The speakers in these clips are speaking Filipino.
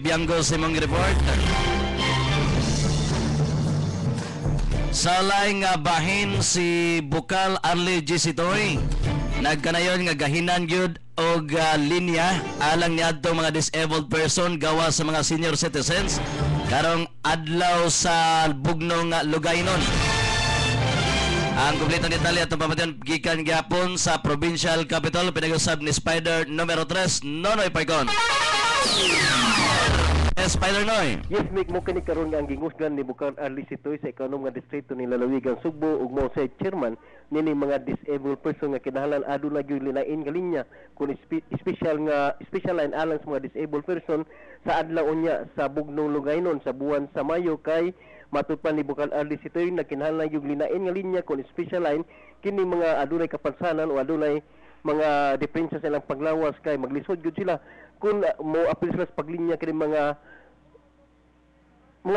Biango sa imong report. Sa laing nga bahin si Bukal Arlie Gisitoy, nagkanayon nga gahinan gyud og linya alang niadto mga disabled person gawa sa mga senior citizens karong adlaw sa Bugnong Lugaynon. Ang kumpletong detalye atong pamatian gikan gyapon sa provincial capital, pinag-usab ni Spider numero 3 Nonoy Paicon. Spider Noy. Yes, Mick, mo kini karon nga ang gingusgan ni Bukal Arlie Gisitoy sa ikanom nga distrito ni Lalawigan, Sugbo ug mo sa chairman nini mga disabled person nga kinahanglan aduna gyud linain nga linya kun special line alang sa mga disabled person sa adlaw unya sa Bugnong Lugaynon sa buwan sa Mayo kay matud pa ni Bukal Arlie Gisitoy na kinahanglan gyud linain nga linya kun special line kini mga adunay kapansanan o adunay mga depensa sa ilang paglawas kay maglisod gyud sila kun mo apil sila sa paglinya kini mga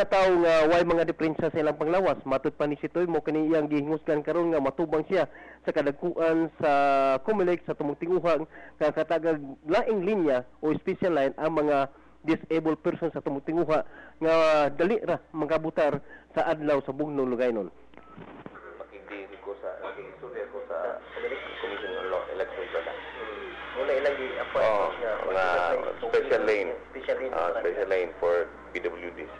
tao nga way mga depensa sa ilang panglawas. Matud pa ni Sitoy mo kini iyang gihingusgan karon nga matubang siya sa kadagkuan sa Comelec sa tumong tinguhang nga katagag laing linya o special line ang mga disabled person sa tumong tinguha nga dali ra magabutar sa adlaw sa Bugnong Lugaynon. Makigdiri ko sa istorya ko sa Commission on Law Election Product. Muna ilang appoint nga special lane for PWDs.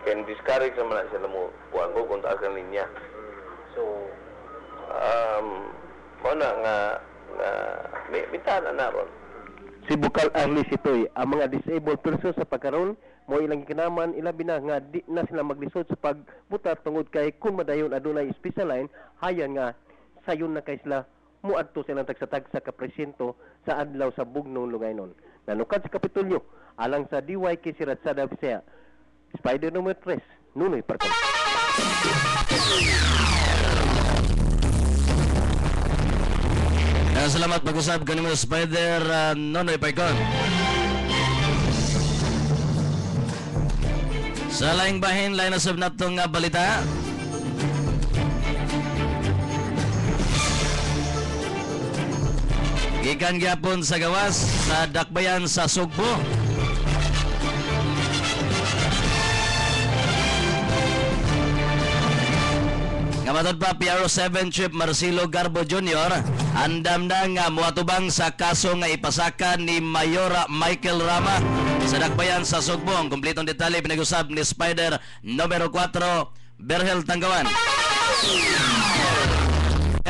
Can discourage naman na sila mo buwan ko kung taas ang linya. So, muna nga mitana na ron. si Bukal Arlie Gisitoy, ang mga disabled person sa pagkaroon mo ilang kinaman ilabi na nga di na sila maglisod sa pagbutar tungod kay kung madayon adunay special line hayan nga sayon na kay sila muadto silang tagsatag sa kapresyento sa adlaw sa Bugnong Lugaynon. Nanukad sa Kapitolyo alang sa DYK Siratsada Bisaya. Spider numero 3, Nunoy Paicon. Salamat pag-usab kanimo Spider Nonoy Paicon. Sa laing bahin, lain nasab natong balita. Gikan gyapon sa gawas sa dakbayan sa Sugbo. Ngamatod pa PRO7 Chief Marcelo Garbo Jr. andam na nga muatubang sa kaso nga ipasaka ni Mayora Michael Rama sa dakbayan sa Sugbo. Ang kumpletong detalye pinag-usab ni Spider numero 4 Berhel Tanggawan.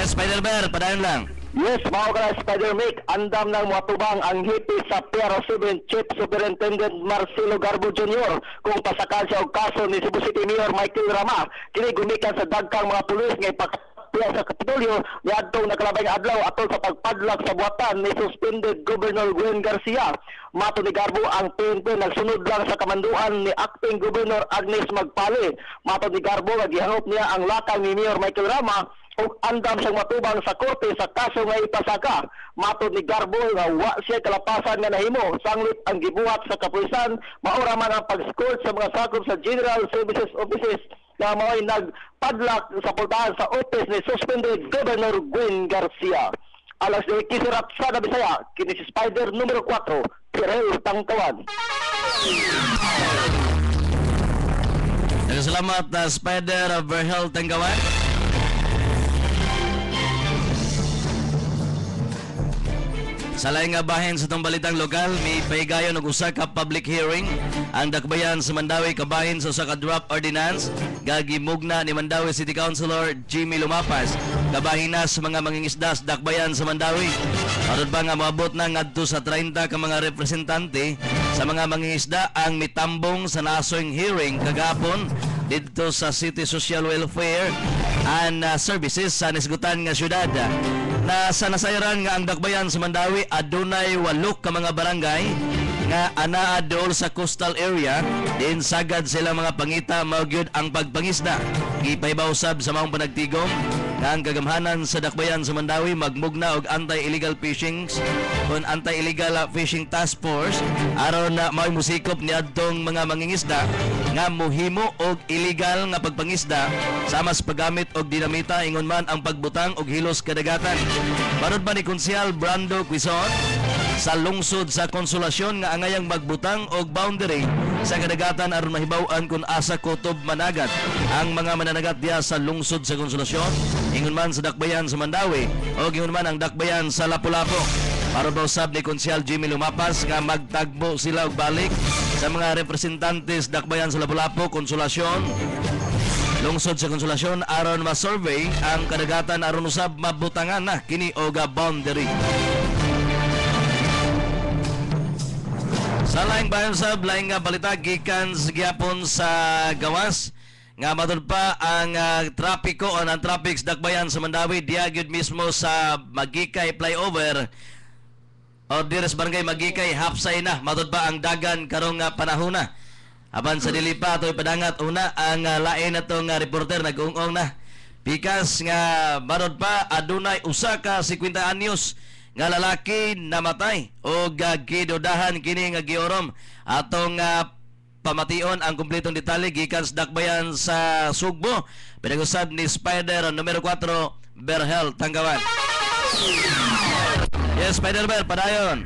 Spider Bear, padayon lang. Yes, mao ka Spider Mick, andam nang matubang ang hipi sa PRO7 Chief Superintendent Marcelo Garbo Jr. kung pasakan siya og kaso ni Cebu City Mayor Michael Rama. Kini gumikan sa dagkang mga pulis nga ipakapila sa Kapitolyo niadtong nakalabay nga adlaw atol sa pagpadlak sa buhatan ni suspended Governor Gwen Garcia. Mato ni Garbo ang PNP nagsunod lang sa kamanduan ni Acting Governor Agnes Magpali. Mato ni Garbo nga gihangop niya ang lakang ni Mayor Michael Rama ug andam siyang matubang sa korte sa kaso nga ipasaka. Matod ni Garbo nga wa siya kalapasan nga nahimo sanglit ang gibuhat sa kapulisan maura man ang pag-escort sa mga sakop sa General Services Offices na mao'y nagpadlak sa pultahan sa office ni suspended Governor Gwen Garcia. Alas de Kisirat sa Bisaya, kini si Spider numero 4 Pirel Tangkawan. Salamat Spider Berhel Tanggawan. Sa laing nga bahin sa itong balitang lokal, may paigayon og usa ka public hearing ang dakbayan sa Mandawi kabahin sa usa ka draft ordinance gagimugna ni Mandawi City Councilor Jimmy Lumapas kabahin na sa mga mangingisda sa dakbayan sa Mandawi. Parod ba nga maabot na ngadto sa 30 ka mga representante sa mga mangingisda ang mitambong sa nasoyng hearing kagapon dito sa City Social Welfare and Services sa nisgutan nga syudad. Na sa nasayran nga ang dakbayan sa Mandawi adunay 8 ka mga barangay nga anaa dool sa coastal area din sagad sila mga pangita mao gyud ang pagpangisda. Gipahibaw sab sa maong panagtigom nga ang kagamhanan sa dakbayan sa Mandawi magmugna og anti-illegal fishing kon anti-illegal fishing task force aron na mao musikop niadtong mga mangingisda nga mohimo og illegal nga pagpangisda sama sa paggamit og dinamita ingon man ang pagbutang og hilos kadagatan. Barod ba ni Konsyal Brando Quizon sa lungsod sa Konsolasyon nga angayang magbutang og boundary sa kadagatan aron mahibaw-an kung asa kutob managat ang mga mananagat diya sa lungsod sa Konsolasyon, ingon man sa dakbayan sa Mandawi o ingon man ang dakbayan sa Lapu-Lapu. Para daw sab ni Konsyal Jimmy Lumapas nga magtagbo sila og balik sa mga representantes dakbayan sa Lapu-Lapu, Konsolasyon, lungsod sa Konsolasyon aron ma-survey ang kadagatan aron usab mabutangan na kini og boundary. Sa laing bayan sab, laing nga balita gikan sa gyapon sa gawas nga matud pa ang trapiko o ang traffic sa dakbayan sa Mandawi diya gyud mismo sa Magikay flyover o dires barangay Magikay hapsay na matud pa ang dagan karong panahon na. Aban sa dili pa toy padangat una ang lain natong reporter nag-ungong na pikas nga matud pa adunay usa ka 50 anyos nga lalaki namatay o gidodahan kini nga giorom atong pamation ang kumpletong detalye gikan sa dakbayan sa Sugbo. Pinag-usab ni Spider numero 4 Berhel Tanggawan. Yes, Spider Ber, padayon.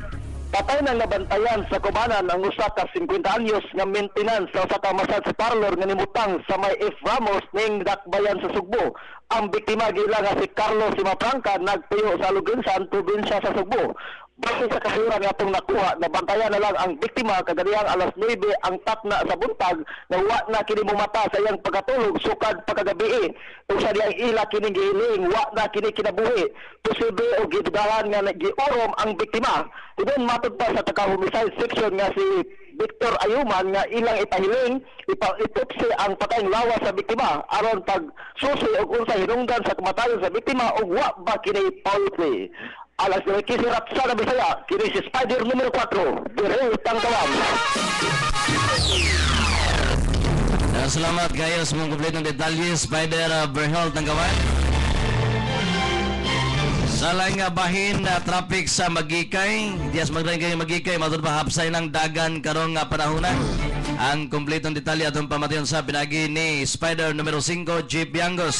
Patay ng nabantayan sa kubanan ang usa ka 50 anyos nga maintenance sa usa ka massage parlor nga nimutang sa may F. Ramos ning dakbayan sa Sugbo. Ang biktima gila nga si Carlos Simapranca nagtuyo sa Luginsan, probinsya sa Sugbo. Base sa kasuran nga itong nakuha, nabantayan na lang ang biktima kaganiyang alas 9 ang takna sa buntag na wa na kini mumata sa iyang pagkatulog sukad pagkagabi. Usa diyang ila kining gihiling, wa na kini kinabuhi. Posible o gidudahan nga giurom ang biktima. Ibon matud pa sa taga-homicide section nga si Victor Ayuman nga ilang ipahiling iputsi ang patayng lawas sa biktima aron pag susi og unsa hinungdan sa kamatayon sa biktima ug wa ba kini poultry. Alas na kisirap sa Bisaya, kini si Spider numero 4, Berhel Tanggawan. Salamat kayo sa mga kompletong detalye, Spider Berhel Tanggawan. Sa laing bahin na traffic sa Magikay, diyas magdaling kayo Magikay, matod pa hapsay ng dagan karong panahona. Ang kompletong detalye atong pamatayon sa pinagi ni Spider numero 5, Jeep Biangos.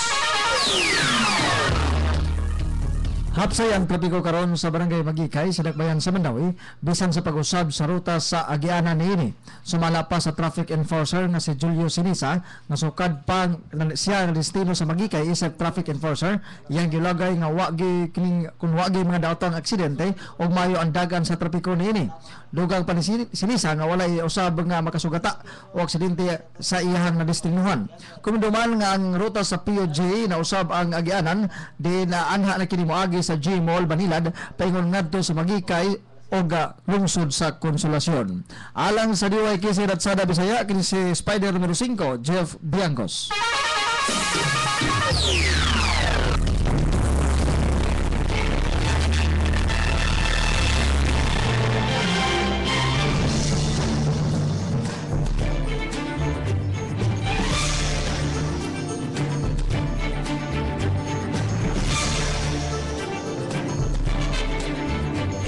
Hapsay ang trapiko karon sa barangay Magikay sa dakbayan sa Mandawi bisan sa pag-usab sa ruta sa agianan niini. Sumala pa sa traffic enforcer nga si Julio Sinisa nga sukad pa siya nga destino sa Magikay isip traffic enforcer yang gilagay nga wagi kining kun wagi mga daotang aksidente ug mayo ang dagan sa trapiko niini. Dugang pa ni Sinisa nga walay usab nga makasugata o aksidente sa iyahang nadestinuhan. Kuminduman nga ang ruta sa POJ na usab ang agianan di na anha na kini moagi sa G Mall Banilad paingon ngadto sa Magikay o lungsod sa Konsolasyon. Alang sa DYKC Ratsada Bisaya kini si Spider numero 5 Jeff Biangos.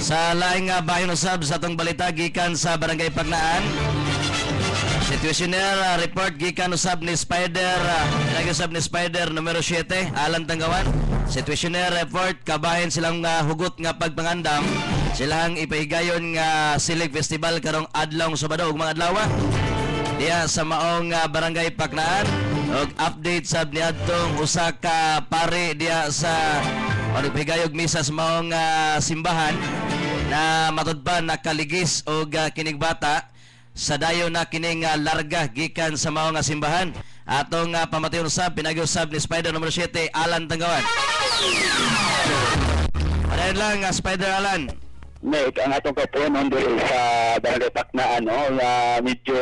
Sa laing bahin usab sa atong balita gikan sa Barangay Pagnaan. Situationer report gikan usab ni Spider, nag-usab ni Spider numero 7 Alan Tanggawan. Situationer report kabahin silang hugot nga pagpangandam. Silang ipahigayon nga Silig Festival karong adlaw Sabado ug mga adlaw diya sa maong Barangay Pagnaan. Og update sab niadtong usa ka pare diya sa pagpahigayog misa sa maong simbahan na matud pa nakaligis og kining bata sa dayo na kining larga gikan sa mao nga simbahan. Atong pamatayon usab pinag-usab ni Spider numero 7 Alan Tanggawan. Padayon lang Spider Alan. Nek, ang atong kapunon diri sa Barangay Paknaan, medyo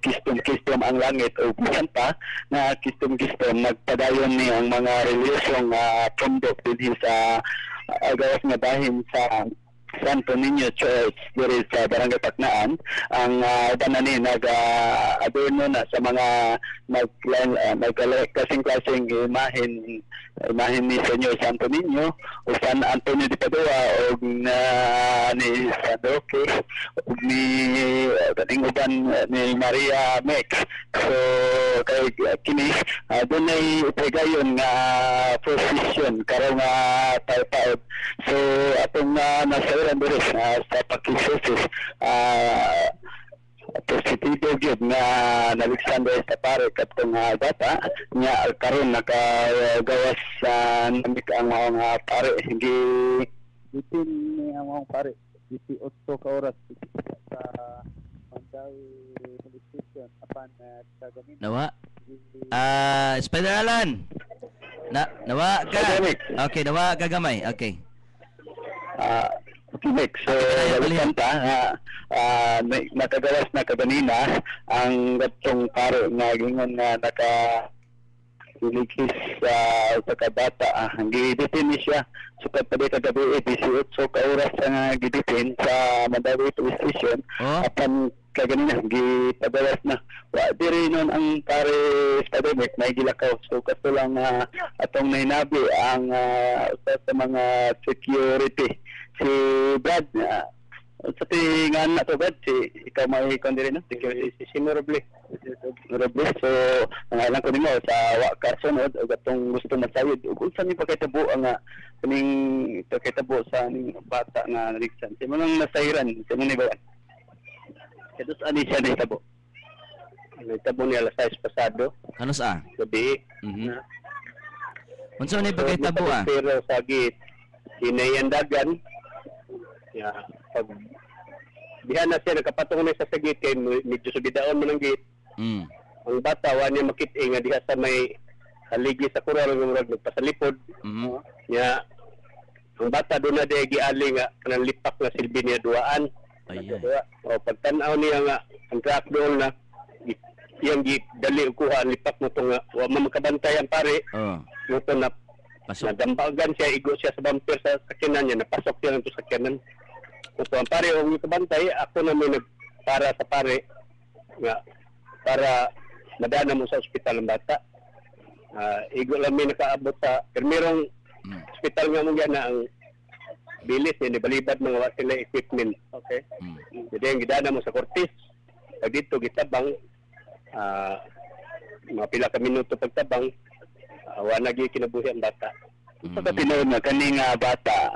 kistom-kistom ang langit o pa na kistom-kistom nagpadayon ni ang mga reliyosong pundok din sa gawas nga bahin sa Santo Niño Church diri sa Barangay Paknaan. Ang danani nag-adorno na sa mga kasing-klaseng imahin ni Senyor Santo Niño o San Antonio de Padua o ni San Roque o ni uban ni Maria Mek. So kay kini doon ay ipagayon nga procession karong taud. So atong nasa nasairan diri sa pakisosis positibo gyud nga Alexander sa pare katong bata nya karon nakagawas sa namik ang mga pare hindi bitin ni ang mga pare 18 ka oras sa Mandawi Police Station apan kagamin Nawa. Spider Alan. Nawa ka. Okay, nawa ka gamay. Okay. Okay, so balikan ta nakagawas na kaganina ang gatong paro nga gingon nga iligis sa kabata ang giditin ni siya sukat pa di kagabi 18 ka oras nga giditin sa Mandawi Police Station apan kaganina gipagawas na wa diri nun ang pare academic may gilakaw so kaso lang atong nainabi ang sa mga security si Brad sa tingan na to Brad si ikaw may kondiri na si Roble so ang alam ko nimo sa wa karsunod o gatong gusto masayod ug unsa ni pagkitabo ang kaning pagkitabo sa ning bata nga naligsan si manang nasayran si mo ni ba kados ani siya nitabo nitabo ni alas 6 pasado Ano sa? gabi Unsa ni pagkitabo pero sa git inayandagan ya pag diha na siya nakapatong na sa gate kay medyo subidaon mo ng gate ang bata wa niya makit-i nga diha sa may haligi sa kural ng murag nagpasalipod ya ang bata doon na diha giali nga kanang lipak na silbi niya duaan o pagtanaw niya nga ang truck doon na iyang dali kuha ang lipak mo to nga wa makabantay ang pare mo to na nadampagan siya, igo siya sa bumper sa sakyanan niya, napasok siya ng sakyanan. Ito, ang pare, huwag yung kabantay, ako na may nagpara sa pare, nga, para madana mo sa ospital ng bata. Igo lang may nakaabot sa, permirong ospital nga mo yan na ang bilis niya, nibalibad mga sila equipment. Okay? Jadi ang gidana mo sa Cortis, pag dito, gitabang, mga pila ka minuto pagtabang, wala nagi kinabuhi ang bata. Sa tinuod nga kaning bata,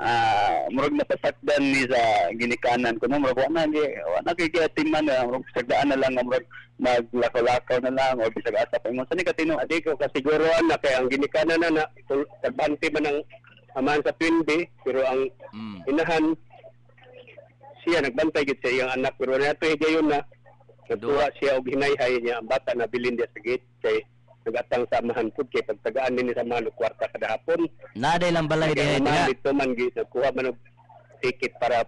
murag napasakdan ni sa ginikanan kuno murag wala nagi giatiman na murag sagdaan na lang murag maglakaw-lakaw na lang o bisag asa pa mo sa ni katino adi ko kasiguruan na kay ang ginikanan na tagbante man ang aman sa Twin B pero ang inahan siya nagbantay gid sa iyang anak pero nato higayon na natuwa siya og hinayhay niya ang bata na bilin dia sa gate kay nagatang samahan pud kay pagtagaan din sa mga kwarta kada hapon. Naday lang balay diha. Dito man nagkuha man og ticket para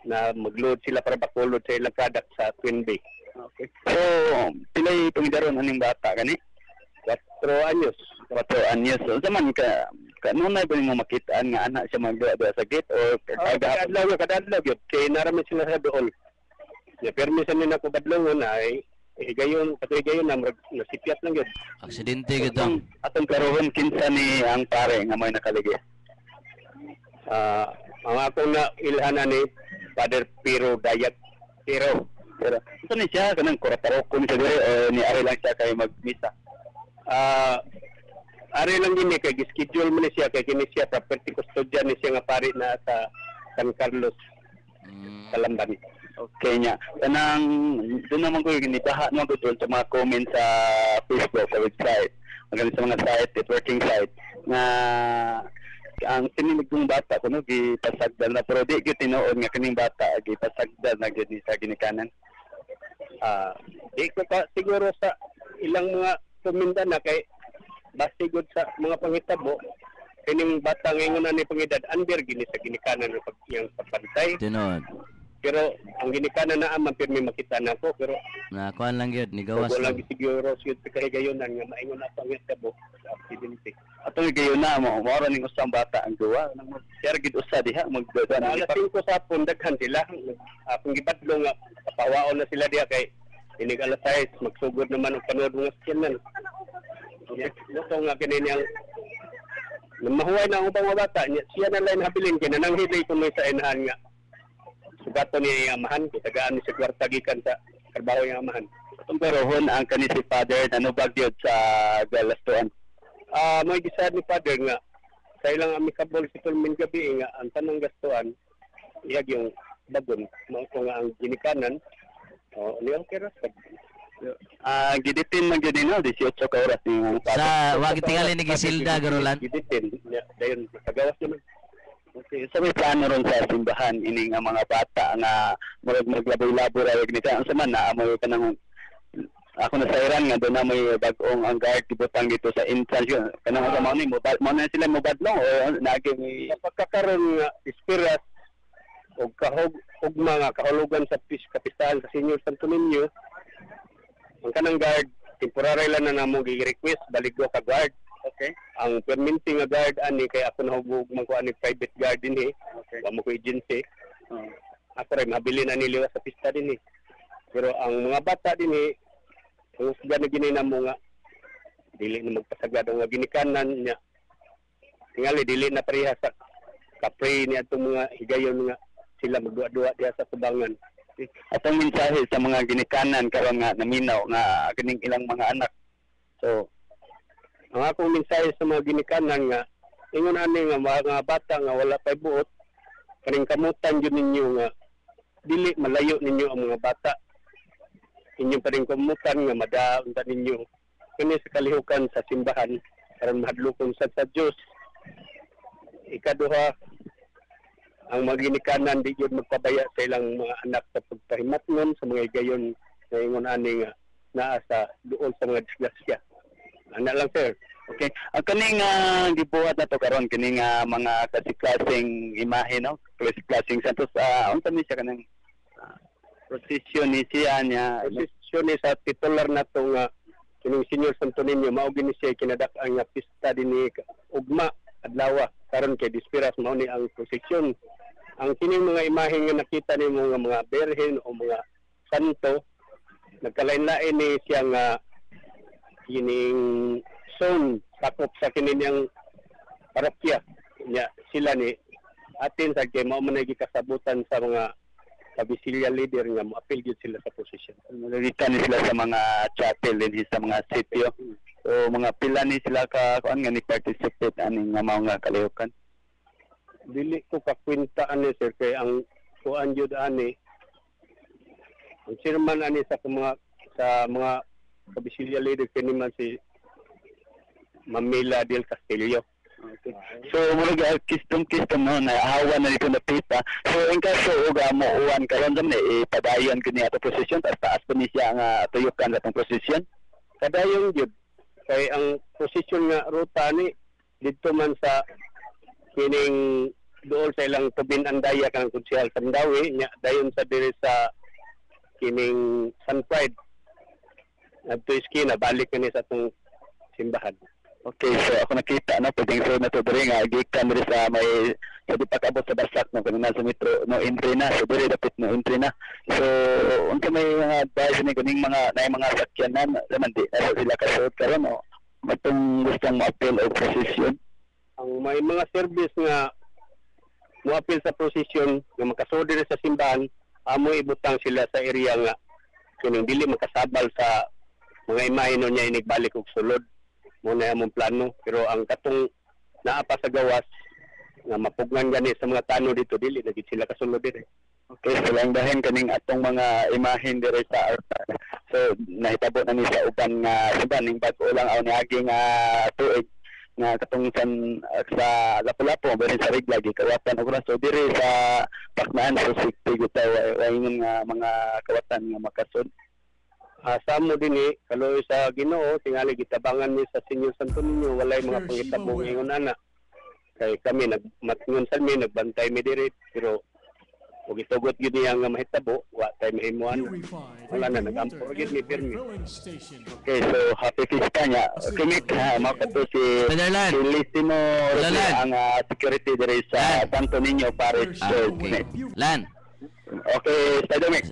na mag-load sila para bakulod sa ilang product sa Twin Bay. Okay. So, pilay pangidaron aning bata gani? 4 anyos. 4 anyos. So, zaman ka kanunay ba mo makitaan nga anak siya magduwa sa gate o kada adlaw gyud kay narami sila sa dool. Ya permission ni nako badlongon ay higayon na nasipyat lang yun. Aksidente gito. Atong karohon kinsa ni ang pare nga may nakaligi. Ang akong na ilhana ni Father Piro Dayag. Pero ito ni siya kanang kurataroko ni siya o ni ari lang siya kay magmisa. Ari lang din kay schedule mo ni siya kay kini siya property custodian ni siya nga pare na sa San Carlos. Kalamban. Okay niya. Kanang doon naman ko ginibaha mo ko sa mga comments sa Facebook sa website. Magaling sa mga site, networking site na ang tininig kong bata kuno gipasagdal na pero di gyud tinuod nga kining bata gipasagdal na gyud sa ginikanan. Di ko pa siguro sa ilang mga tuminda na kay basigod sa mga pangitabo kining bata ngayon na ni pangedad under gini sa ginikanan ng pagpantay. Tinuod. Pero ang ginikanan na aman pirmi makita na ko pero nakuan lang gyud ni gawas lang siguro sigud sa kahigayonan nga maingon na pangitabo sa aksidente. Atong higayon na mo ra ning usang bata ang duwa nang share gid usa diha magduwa na alas 5 sa hapon daghan sila akong gibadlo nga papawaon na sila diha kay inig alas 6 magsugod naman og panood nga skyanan. Luto nga kinini ang mahuway na ang ubang bata siya na lang habilin kay nang hilay kun may sa inahan nga sugato ni amahan kitagaan ni sa kwarta gikan sa trabaho yang amahan. Atong karohon ang kani si Father ano bagyod sa Galastuan. May gisad ni Father nga sa ilang amicable settlement gabi nga ang tanang gastuan iyag yung bagon mao ko nga ang ginikanan ni okay ra giditin man gyud no 18 ka oras yung Sa wag tingali ni Gisilda Garolan. giditin dayon tagawas naman. Okay, so may plano ron sa simbahan ini nga mga bata nga murag maglaboy-laboy ra ni ka unsa man na mo kanang ako na sa Iran nga doon na may bag-ong ang guard gibutang dito sa entrance yun kanang sa mga ni mo na sila mo badlong o nagi may pagkakaroon nga spirit og mga kahulugan sa kapistahan sa Senior Santo Niño ang kanang guard temporary lang na namo gi-request balik ka guard. Okay. Ang permanent nga guard ani kay ako nahubog magkuha ni private guard dinhi. Okay. Wa mo ko agency. Ako ray mabili na niliwa sa pista dinhi. Pero ang mga bata dinhi kung gani gini na mo nga dili na magpasagad nga ginikanan niya. Tingali dili na pareha sa kapre ni atong mga higayon nga sila magduwa-duwa diha sa tubangan. Atong mensahe sa mga ginikanan karon nga naminaw nga kining ilang mga anak. So ang akong mensahe sa mga ginikanan nga ingon ani nga mga bata nga wala pay buot kaning kamutan gyud ninyo nga dili malayo ninyo ang mga bata inyong pa rin kamutan nga madaon ta ninyo kini sa kalihukan sa simbahan aron mahadlokon sa Dios. Ikaduha ang mga ginikanan di gyud magpabaya sa ilang mga anak sa pagpahimatngon sa mga higayon nga ingon ani nga naa sa duol sa mga disgrasya. Ana lang sir. Okay. Ang kaning gibuhat na to karon kining mga klaseng imahe no, klaseng santos unsa ni siya kanang prosesyon ni siya niya. Prosesyon ni sa titular na to nga kining Senior Santo Niño mao gini siya kinadak-an nga pista dinhi ugma adlaw karon kay Dispiras mao ni ang prosesyon. Ang kining mga imahe nga nakita nimo nga mga berhen o mga santo nagkalain-lain ni siya nga kining zone sakop sa kininyang parokya nya sila ni atin sa kay mao man gikasabutan sa mga kabisilya leader nga mo-appeal gyud sila sa posisyon. Nagita ni sila sa mga chapel din sa mga sitio. So mga pila ni sila ka kuan nga ni participate ani nga mao nga kalihukan. Dili ko kakwenta ani sir kay ang kuan gyud ani ang chairman ani sa mga kabisilya leader kini man si Mamila del Castillo. Okay. So mura kistom no na hawa na dito na pita. So in kaso uga mo uwan karon dam ni padayon kini ato posisyon taas pa ni siya nga tuyukan atong posisyon. Kadayon gyud kay ang posisyon nga ruta ni didto man sa kining dool sa ilang tubin andaya kanang konsyal Sandawi nya dayon sa diri sa kining San Pride adto iskina balik kani sa atong simbahan. Okay, so ako nakita no pwedeng so na to diri nga gikan diri sa may sa di pag-abot sa Basak no kanina sa metro no entry na so diri dapat no entry na. So unsa may mga advice ni kuning mga nay mga sakyanan naman di na sila kasuot karon no matong gustong mo-appeal og posisyon. Ang may mga service nga mo-appeal sa posisyon nga makasuot diri sa simbahan amo ibutang sila sa area nga kining dili makasabal sa mga imahe no niya inigbalik og sulod muna among plano pero ang katong naa pa sa gawas nga mapugnan gani sa mga tano dito dili na gid sila kasulod diri. Okay, so lang dahin kaning atong mga imahen diri sa altar. So nahitabo na ni sa uban nga suban ning bag-o lang aw niagi nga tuig nga katong sa Lapu-Lapu bali sa Rigla gikawatan og raso diri sa Paknaan so sikti gitaw ingon nga mga kawatan nga makasud. Asa mo dinhi kaloy sa Ginoo tingali gitabangan ni sa Senior Santo Niño walay mga pangitabong ingon ana kay kami nagmatngon sa mi nagbantay mi diri pero ug itugot gyud niya nga mahitabo wa tay mahimuan wala na nagampor gyud ni pirmi. Okay, so happy fiesta nya kimik mao kadto si Listino ang security diri sa Santo Niño Parish Church. Lan. Okay,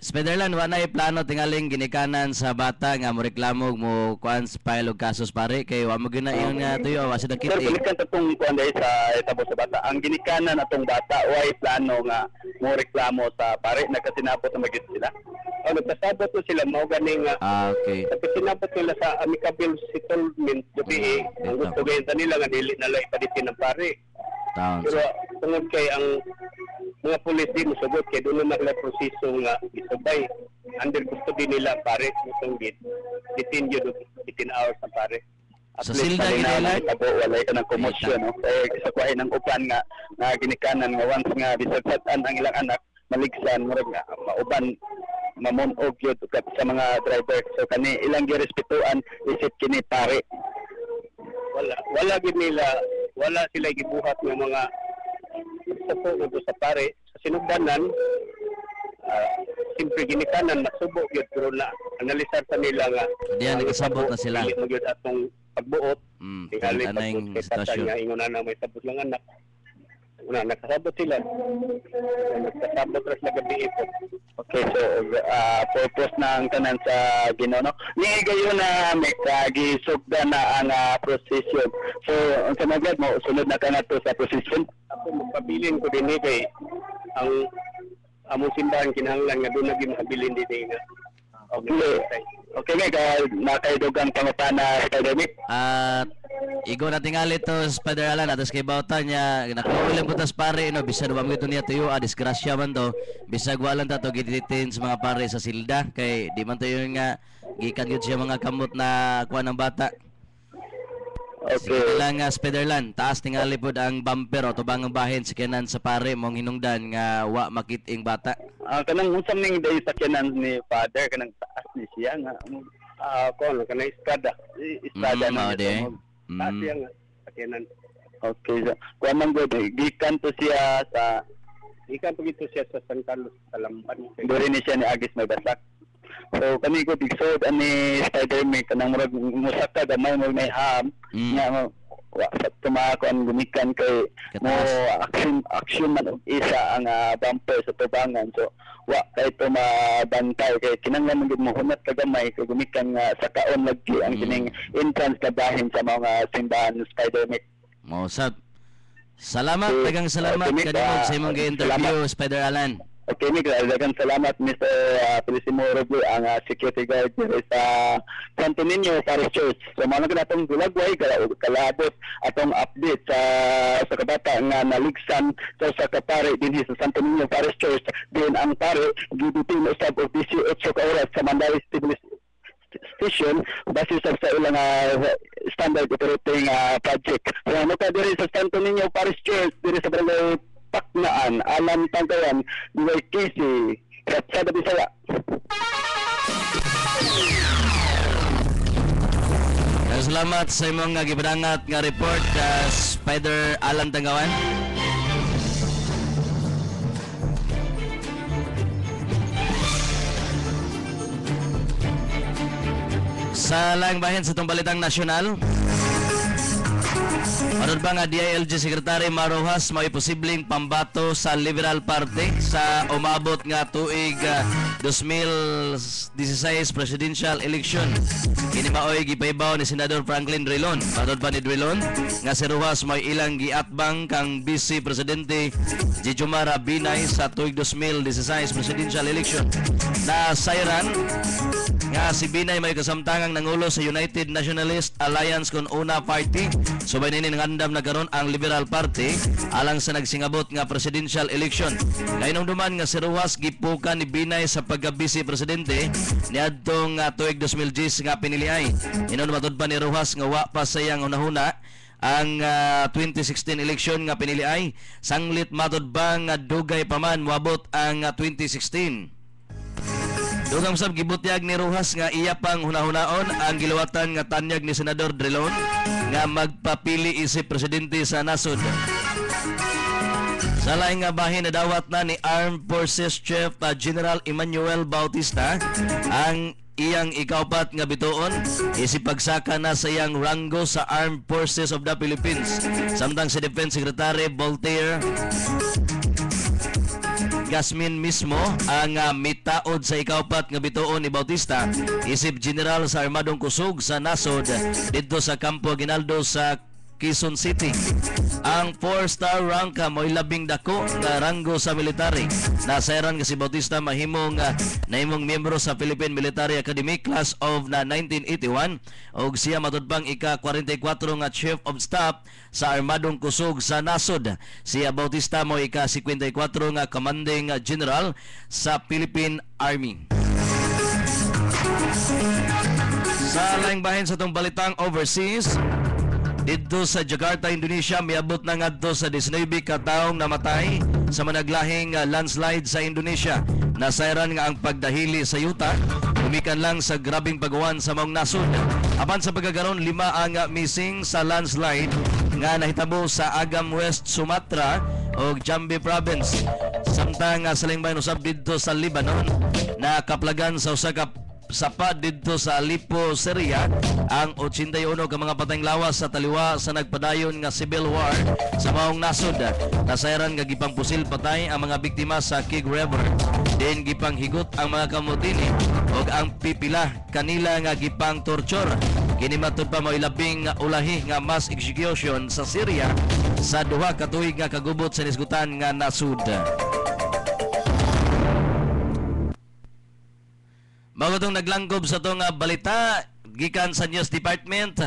Spiderland, wala na plano tingaling ginikanan sa bata nga mo reklamo mo kuan file og kasos pare kay wa mo gina iyon nga tuyo wa sila Sir, kiti. balikan tatong kuan dahil sa etabo sa bata. Ang ginikanan atong bata way plano nga mo reklamo sa pare nagkasinabot na magit sila. O nagkasabot to sila mao gani nga Okay. nagkasinabot nila sa amicable settlement gabi ang gusto gayon nila nga dili na lang ipaditin ng pare. Taon. Pero tungod kay ang mga pulis di musugot kay doon na nila proseso nga isubay under custody nila pare mutong git 18 hours na pare. Sa silda gila Abo walay ka ng komosyon no. Kay sa kwahe ng upan nga ginikanan nga once nga bisagsatan ang ilang anak maligsan murag nga mauban mamunog yun sa mga driver. So kani ilang girespetuan isip kini pare. Wala gid nila, wala sila gibuhat ng mga support nito sa pare sa sinugdanan. Simpre ginikanan nasubo gyud pero na analisar sa nila nga diyan nagkasabot na sila. Dili mo gyud atong pagbuot. Tingali anay pagbuot kay tatay nga ingon na may sabot lang anak. Una nakasabot sila. Nagkasabot ras na gabi ito. Okay, so purpose ng tanan sa Ginoo no. Ni gayo na may kagisugda na ang procession. So unsa magad mo sunod na kanato sa procession? Ako magpabilin ko din kay ang among simbahan kinahanglan nga doon naging makabilin din nga. Okay nga nakaidugang pangutana sa academic. At igo na tingali to Spider Alan atas kay bautan niya nakaulan putas pare no bisan wa mo niya tuyo disgrasya man to bisag walan ta to giditin sa mga pare sa silda kay di man to yun nga gikan gyud siya mga kamot na kuha ng bata. Okay. Sige lang nga Spiderland, taas tingali pod ang bumper o tubang bahin sa kanan sa pare mong hinungdan nga wa makiting bata. Kanang unsam ning day sakyanan ni father kanang taas ni siya nga Kono kanang estada mao na di. taas siya nga sakyanan. Okay, so kuha man gud gikan to siya sa Ikan pagito siya sa San Carlos Talamban. diri ni siya ni Agis may basak. So kami ko bigsod ani Spider-Man kanang murag musaka gamay mo may ham nga mo wa sa tumako ang gumikan kay mo action man og isa ang bumper sa tubangan. So wa kay to mabantay kay kinahanglan gid mo hunat ka gamay kay gumikan nga sa kaon lagi ang kining entrance ka bahin sa mga simbahan Spider-Man. Mao sad. Salamat, daghang salamat kanimo sa imong gi-interview Spider Alan. Okay, Nick, daghang salamat Mr. Felicimo Roble, ang security guard dito sa Santo Niño Parish Church. So, mga na itong gulagway, kalabot atong update sa kabata nga naligsan sa kapare din sa Santo Niño Parish Church. Din ang pare, gibitin usab og 18 ka oras sa Mandawi Station base sa ilang standard operating project. So, ano ka diri sa Santo Niño Parish Church, diri sa barangay Paknaan, Alam Tangkayan, DYKC, Katsada Bisaya. Salamat sa imong nga gibadangat nga report Spider Alan Tangkawan. Sa laing bahin sa itong balitang nasyonal, Manod ba nga DILG Secretary Marojas may posibleng pambato sa Liberal Party sa umabot nga tuig 2016 presidential election. Kini maoy gipaybaw ni Senador Franklin Drilon. Manod ba ni Drilon nga si Rojas may ilang giatbang kang Vice Presidente Jejomara Binay sa tuig 2016 presidential election. Na sayran nga si Binay may kasamtangang nangulo sa United Nationalist Alliance kon una party. Subay nini nangandam na karon ang Liberal Party alang sa nagsingabot nga presidential election. Kainong duman nga si Rojas gipukan ni Binay sa pagka-vice presidente niadtong tuig 2010 nga piniliay. Inon matud pa ni Rojas nga wa pa sayang unahuna ang 2016 election nga piniliay. Sanglit matud ba nga dugay pa man moabot ang 2016. Dugang sab gibutyag ni Rojas nga iya pang hunahunaon ang giluwatan nga tanyag ni Senador Drilon nga magpapili isip presidente sa nasod. Sa laing nga bahin nadawat na ni Armed Forces Chief General Emmanuel Bautista ang iyang ikaupat nga bituon isip pagsaka na sa iyang ranggo sa Armed Forces of the Philippines. Samtang si Defense Secretary Voltaire Gasmin mismo ang mitaod sa ikaupat nga bituon ni Bautista isip general sa Armadong Kusog sa nasod dito sa Campo Aguinaldo sa Quezon City. Ang 4-star rank mo'y labing dako nga ranggo sa military. Nasairan nga si Bautista nahimong miyembro sa Philippine Military Academy class of na 1981 ug siya matud pang ika-44 nga Chief of Staff sa Armadong Kusog sa nasod. Siya Bautista mo ika-54 nga Commanding General sa Philippine Army. Sa laing bahin sa itong balitang overseas, dito sa Jakarta, Indonesia, miabot na ngadto sa 19 ka taong namatay sa managlahing landslide sa Indonesia. Nasairan nga ang pagdahili sa yuta, umikan lang sa grabing pagawan sa maong nasod. Apan sa pagkagaron, 5 ang missing sa landslide nga nahitabo sa Agam West, Sumatra o Jambi Province. Samtang sa laing bahin usab dito sa Lebanon, nakaplagan sa usa ka sapa dito sa Aleppo, Syria ang 81 ka mga patayng lawas sa taliwa sa nagpadayon nga civil war sa maong nasod. Nasairan nga gipang pusil patay ang mga biktima sa Kig River. Din gipang higot ang mga kamutini ug ang pipila kanila nga gipang torture. Kini matud pa mo'y labing ulahi nga mass execution sa Syria sa duha ka tuig nga kagubot sa nisgutan nga nasud. Bago itong naglanggob sa itong balita, gikan sa News Department.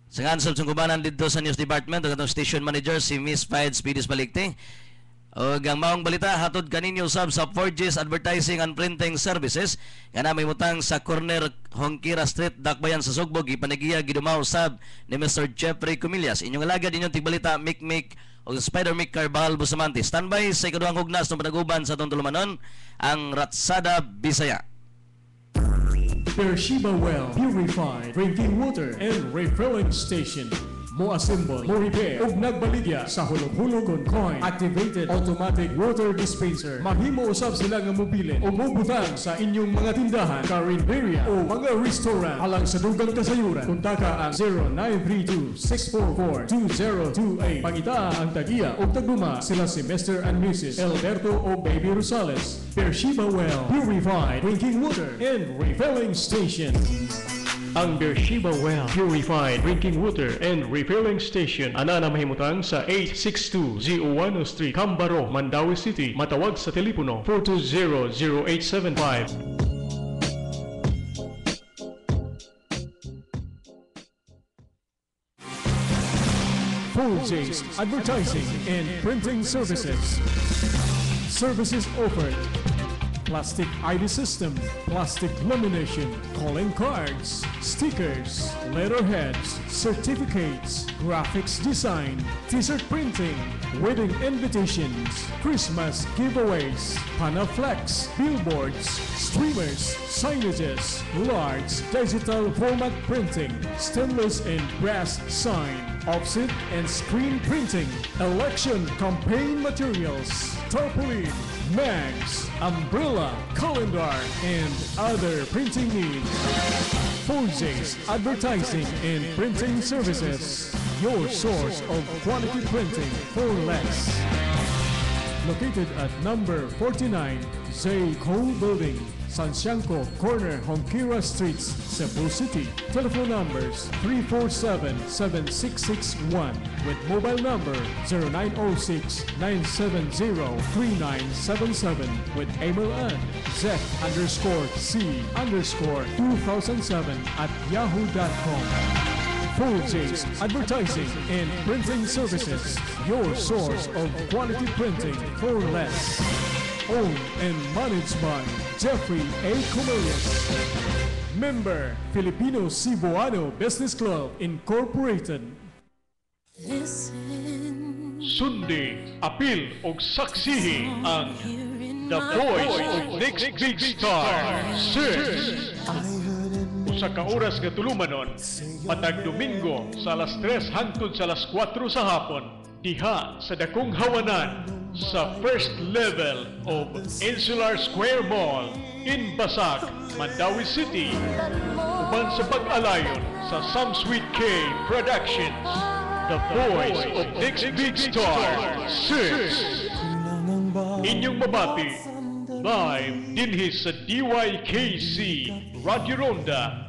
Sa ngansol sa kubanan dito sa News Department, ang itong station manager si Miss Fides Pidis Balikte. O ang maong balita, hatod kaninyo sab sa 4G's Advertising and Printing Services. Nga na may mutang sa corner Hongkira Street, Dakbayan sa Sugbog, ipanagiya gidumaw sab ni Mr. Jeffrey Comillas. Inyong alagad inyong tigbalita, Mick o Spider-Mick Carvajal Bustamante. Standby sa ikaduhang hugnas ng panaguban sa itong tulumanon, ang Ratsada Bisaya. Bershiba Well Purified Drinking Water and Refilling Station. Mo-assemble, mo-repair, ug nagbaligya sa hulog-hulogon coin activated automatic water dispenser. Mahimo usab sila nga mobilin o mobutang sa inyong mga tindahan, karinderya o mga restaurant alang sa dugang kasayuran. Kuntaka ang 0932-644-2028. Pangita ang tagiya o tagduma sila si Mr. and Mrs. Alberto o Baby Rosales. Bershiba Well Purified Drinking Water and Refilling Station. Ang Bershiba Well Purified Drinking Water and Refilling Station ana na mahimutang sa 862 Zioano Street, Cambaro, Mandawi City. Matawag sa telepono 420-0875. J's Advertising and Printing Services. Services offered: plastic ID system, plastic lamination, calling cards, stickers, letterheads, certificates, graphics design, t-shirt printing, wedding invitations, Christmas giveaways, Panaflex, billboards, streamers, signages, large digital format printing, stainless and brass sign, offset and screen printing, election campaign materials, tarpaulin, mags, umbrella, calendar, and other printing needs. 4J's Advertising and Printing Services, your source of quality printing for less. Located at number 49 Zay Cole Building, Sansiangco Corner, Hongkira Streets, Cebu City. Telephone numbers 347-7661 with mobile number 0906-970-3977 with email at zec_c_2007@yahoo.com. 4J's Advertising and Printing Services, your source of quality printing for less. Owned and managed by Jeffrey A. Comillas. Member, Filipino Cebuano Business Club, Incorporated. Sundi, apil o saksihi ang The Voice of Next Big Star, Sir. Usa ka oras nga tulumanon, matag Domingo sa alas 3 hangtod sa alas 4 sa hapon, diha sa dakong hawanan sa first level of Insular Square Mall in Basak, Mandawi City. Uban sa pag-alayon sa Sam Sweet K Productions, The Voice of Next Big Star, 6. Inyong mabati, live dinhi sa DYKC Radio Ronda,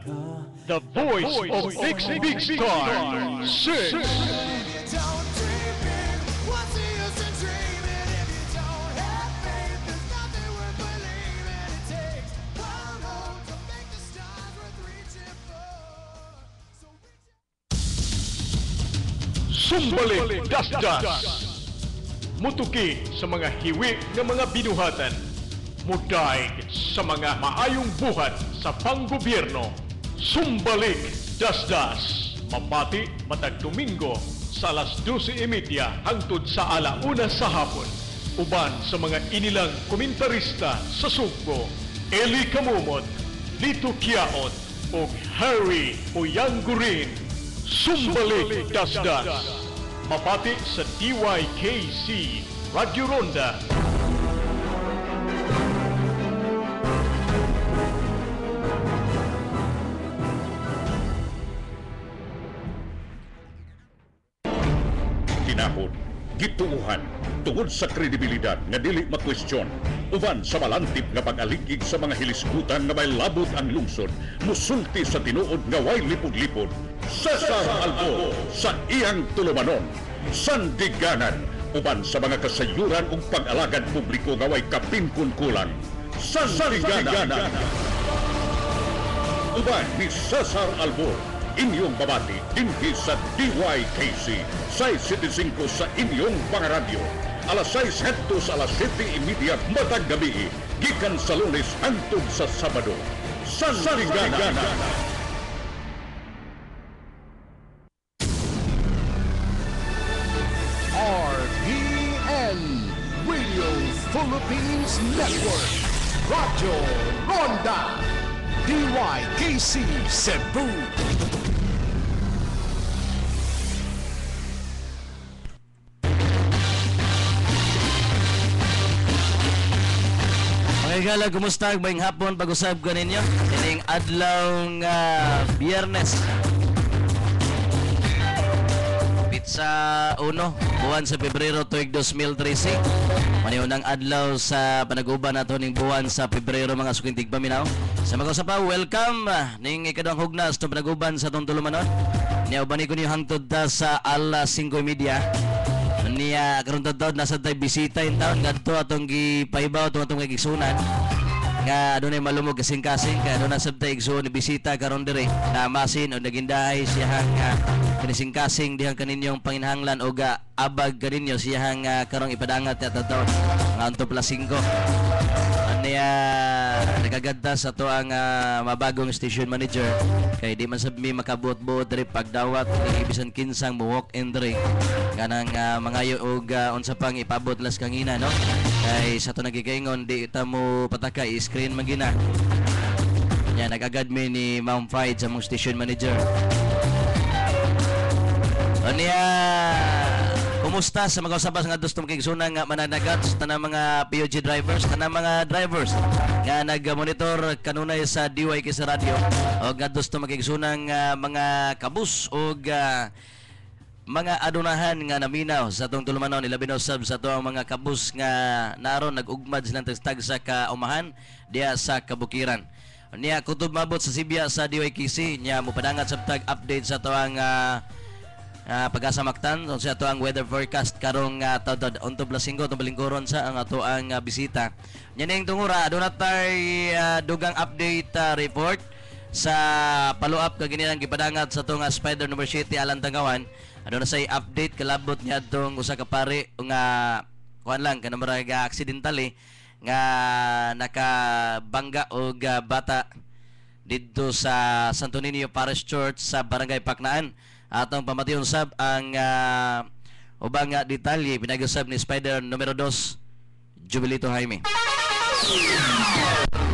the voice of Next Big Star. Six. Don't dream big. What's the use in dreaming if you don't have faith? There's nothing worth believing. It takes one hope to make the stars worth reaching for. So Sumbalik Dasdas. Mutuki sa mga hiwi ng mga binuhatan. Mudaig sa mga maayong buhat sa panggobyerno. Sumbalik Dasdas. Mapati matag Domingo sa alas 12:30 hangtod sa alauna sa hapon. Uban sa mga inilang komentarista sa Sugbo, Eli Camumot, Lito Quiaot o Harry Oyanggurin. Sumbalik Dasdas. Mapati sa DYKC Radio Ronda. Tinahod, gituuhan, tungod sa kredibilidad nga dili makwestiyon, uban sa malantip nga pag-aligid sa mga hilisgutan nga may labot ang lungsod, musulti sa tinuod nga way lipod-lipod. Cesar Albo sa iyang tulumanon, sandiganan, uban sa mga kasayuran ug pag-alagad publiko nga way kapinkun kulang. Sandiganan. Uban ni Cesar Albo, inyong babati dinhi sa DYKC 6:75 sa inyong pangaradyo. Alas 6 hangtod sa alas 7:30 matag gabi, gikan sa Lunes hangtod sa Sabado. Sandiganan. RPN Radio Philippines Network. Radio Ronda. DYKC Cebu. Mga kumusta? Bayang hapon pag-usab ko ninyo. Ining adlaw nga Biyernes. Pizza 1, buwan sa Pebrero tuig 2013. Maniunang adlaw sa panaguban nato ning buwan sa Pebrero mga sukintig paminaw. Sa mga usapaw, welcome ning ikaduhang hugnas sa panaguban sa atong tulumanon. Niya ubani ko niyo hangtod ta sa alas 5:30. Niya karon taon nasa tay bisita in town ngadto atong gipaibaw atong gigsunan nga adunay malumog kasing-kasing kaya aduna sabtay igsuon ni bisita karon dire na masin o nagindahay siyang kanising-kasing dihang kaninyong panginhanglan o abag kaninyo siyang karong ipadangat at taon nga 1+5 niya nagagadta sa to ang mabagong station manager kay di man sabi makabuot-buot diri pagdawat ni bisan kinsang mo walk in diri kanang mangayo og unsa pang ipabot las kangina no kay sa to nagigaingon di ta mo pataka i-screen man gina nya nagagad mi ni Ma'am Fight sa mong station manager niya kumusta sa mga usabas nga gusto makigsunan nga mananagat sa tanang mga POG drivers, tanang mga drivers nga nag-monitor kanunay sa DYK sa radio o nga gusto makigsunan mga kabus o mga adunahan nga naminaw sa atong tulumanon ilabi na usab sa atong mga kabus nga naron nag-ugmad silang tagstag sa kaumahan diya sa kabukiran. Niya kutob mabot sa Sibya sa DYKC niya mopadangat sa update sa atong pag-asa maktan sa ato ang weather forecast karong taud 1+5 itong balingkoron sa ang ato ang bisita. Nyaning tungura aduna tay dugang update report sa follow-up kag ginilang gipadangat sa atong Spider number 7 Alan Tangawan. Aduna say update kalabot niya atong usa ka pare nga kuan lang kanang maraga aksidentally nga nakabangga og bata didto sa Santo Niño Parish Church sa Barangay Paknaan. Atong pamatiyon sab ang ubang detalye pinag-usab ni Spider numero 2 Jubilito Jaime.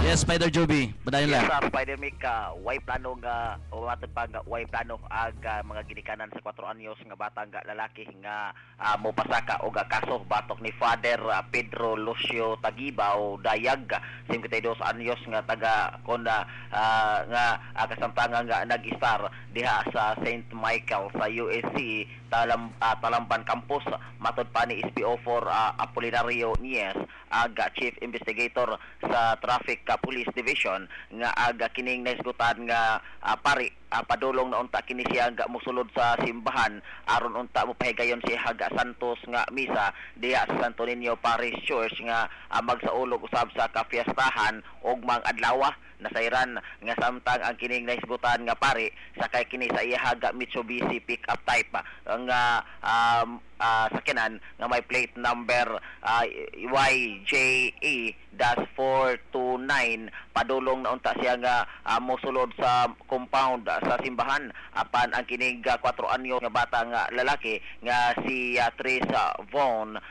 Yes, Spider Joby, padayon lang. Yes, Spider Mick, way plano nga o matod pa nga way plano ag mga ginikanan sa 4 anyos nga bata nga lalaki nga mopasaka og kaso batok ni Father Pedro Lucio Tagibaw Dayag 52 anyos nga taga konda nga kasamtangan nga nag-star diha sa St. Michael sa USC Talamban Campus matod pa ni SPO4 Apolinario Nies ag Chief Investigator sa Traffic Police Division nga aga kining naisgutan nga pari padulong na unta kini siya nga mosulod sa simbahan aron unta mo pahigayon si Haga Santos nga misa diha sa Santo Niño Parish Church nga magsaulog usab sa kapiyastahan og mga adlaw nasayran nga samtang ang kining naisgutan nga pari sakay kini sa ihaga Mitsubishi pickup type nga sakinan nga may plate number YJE-429 padulong na unta siya nga mosulod sa compound sa simbahan apan ang kining 4 anyo nga bata nga lalaki nga si Tris Von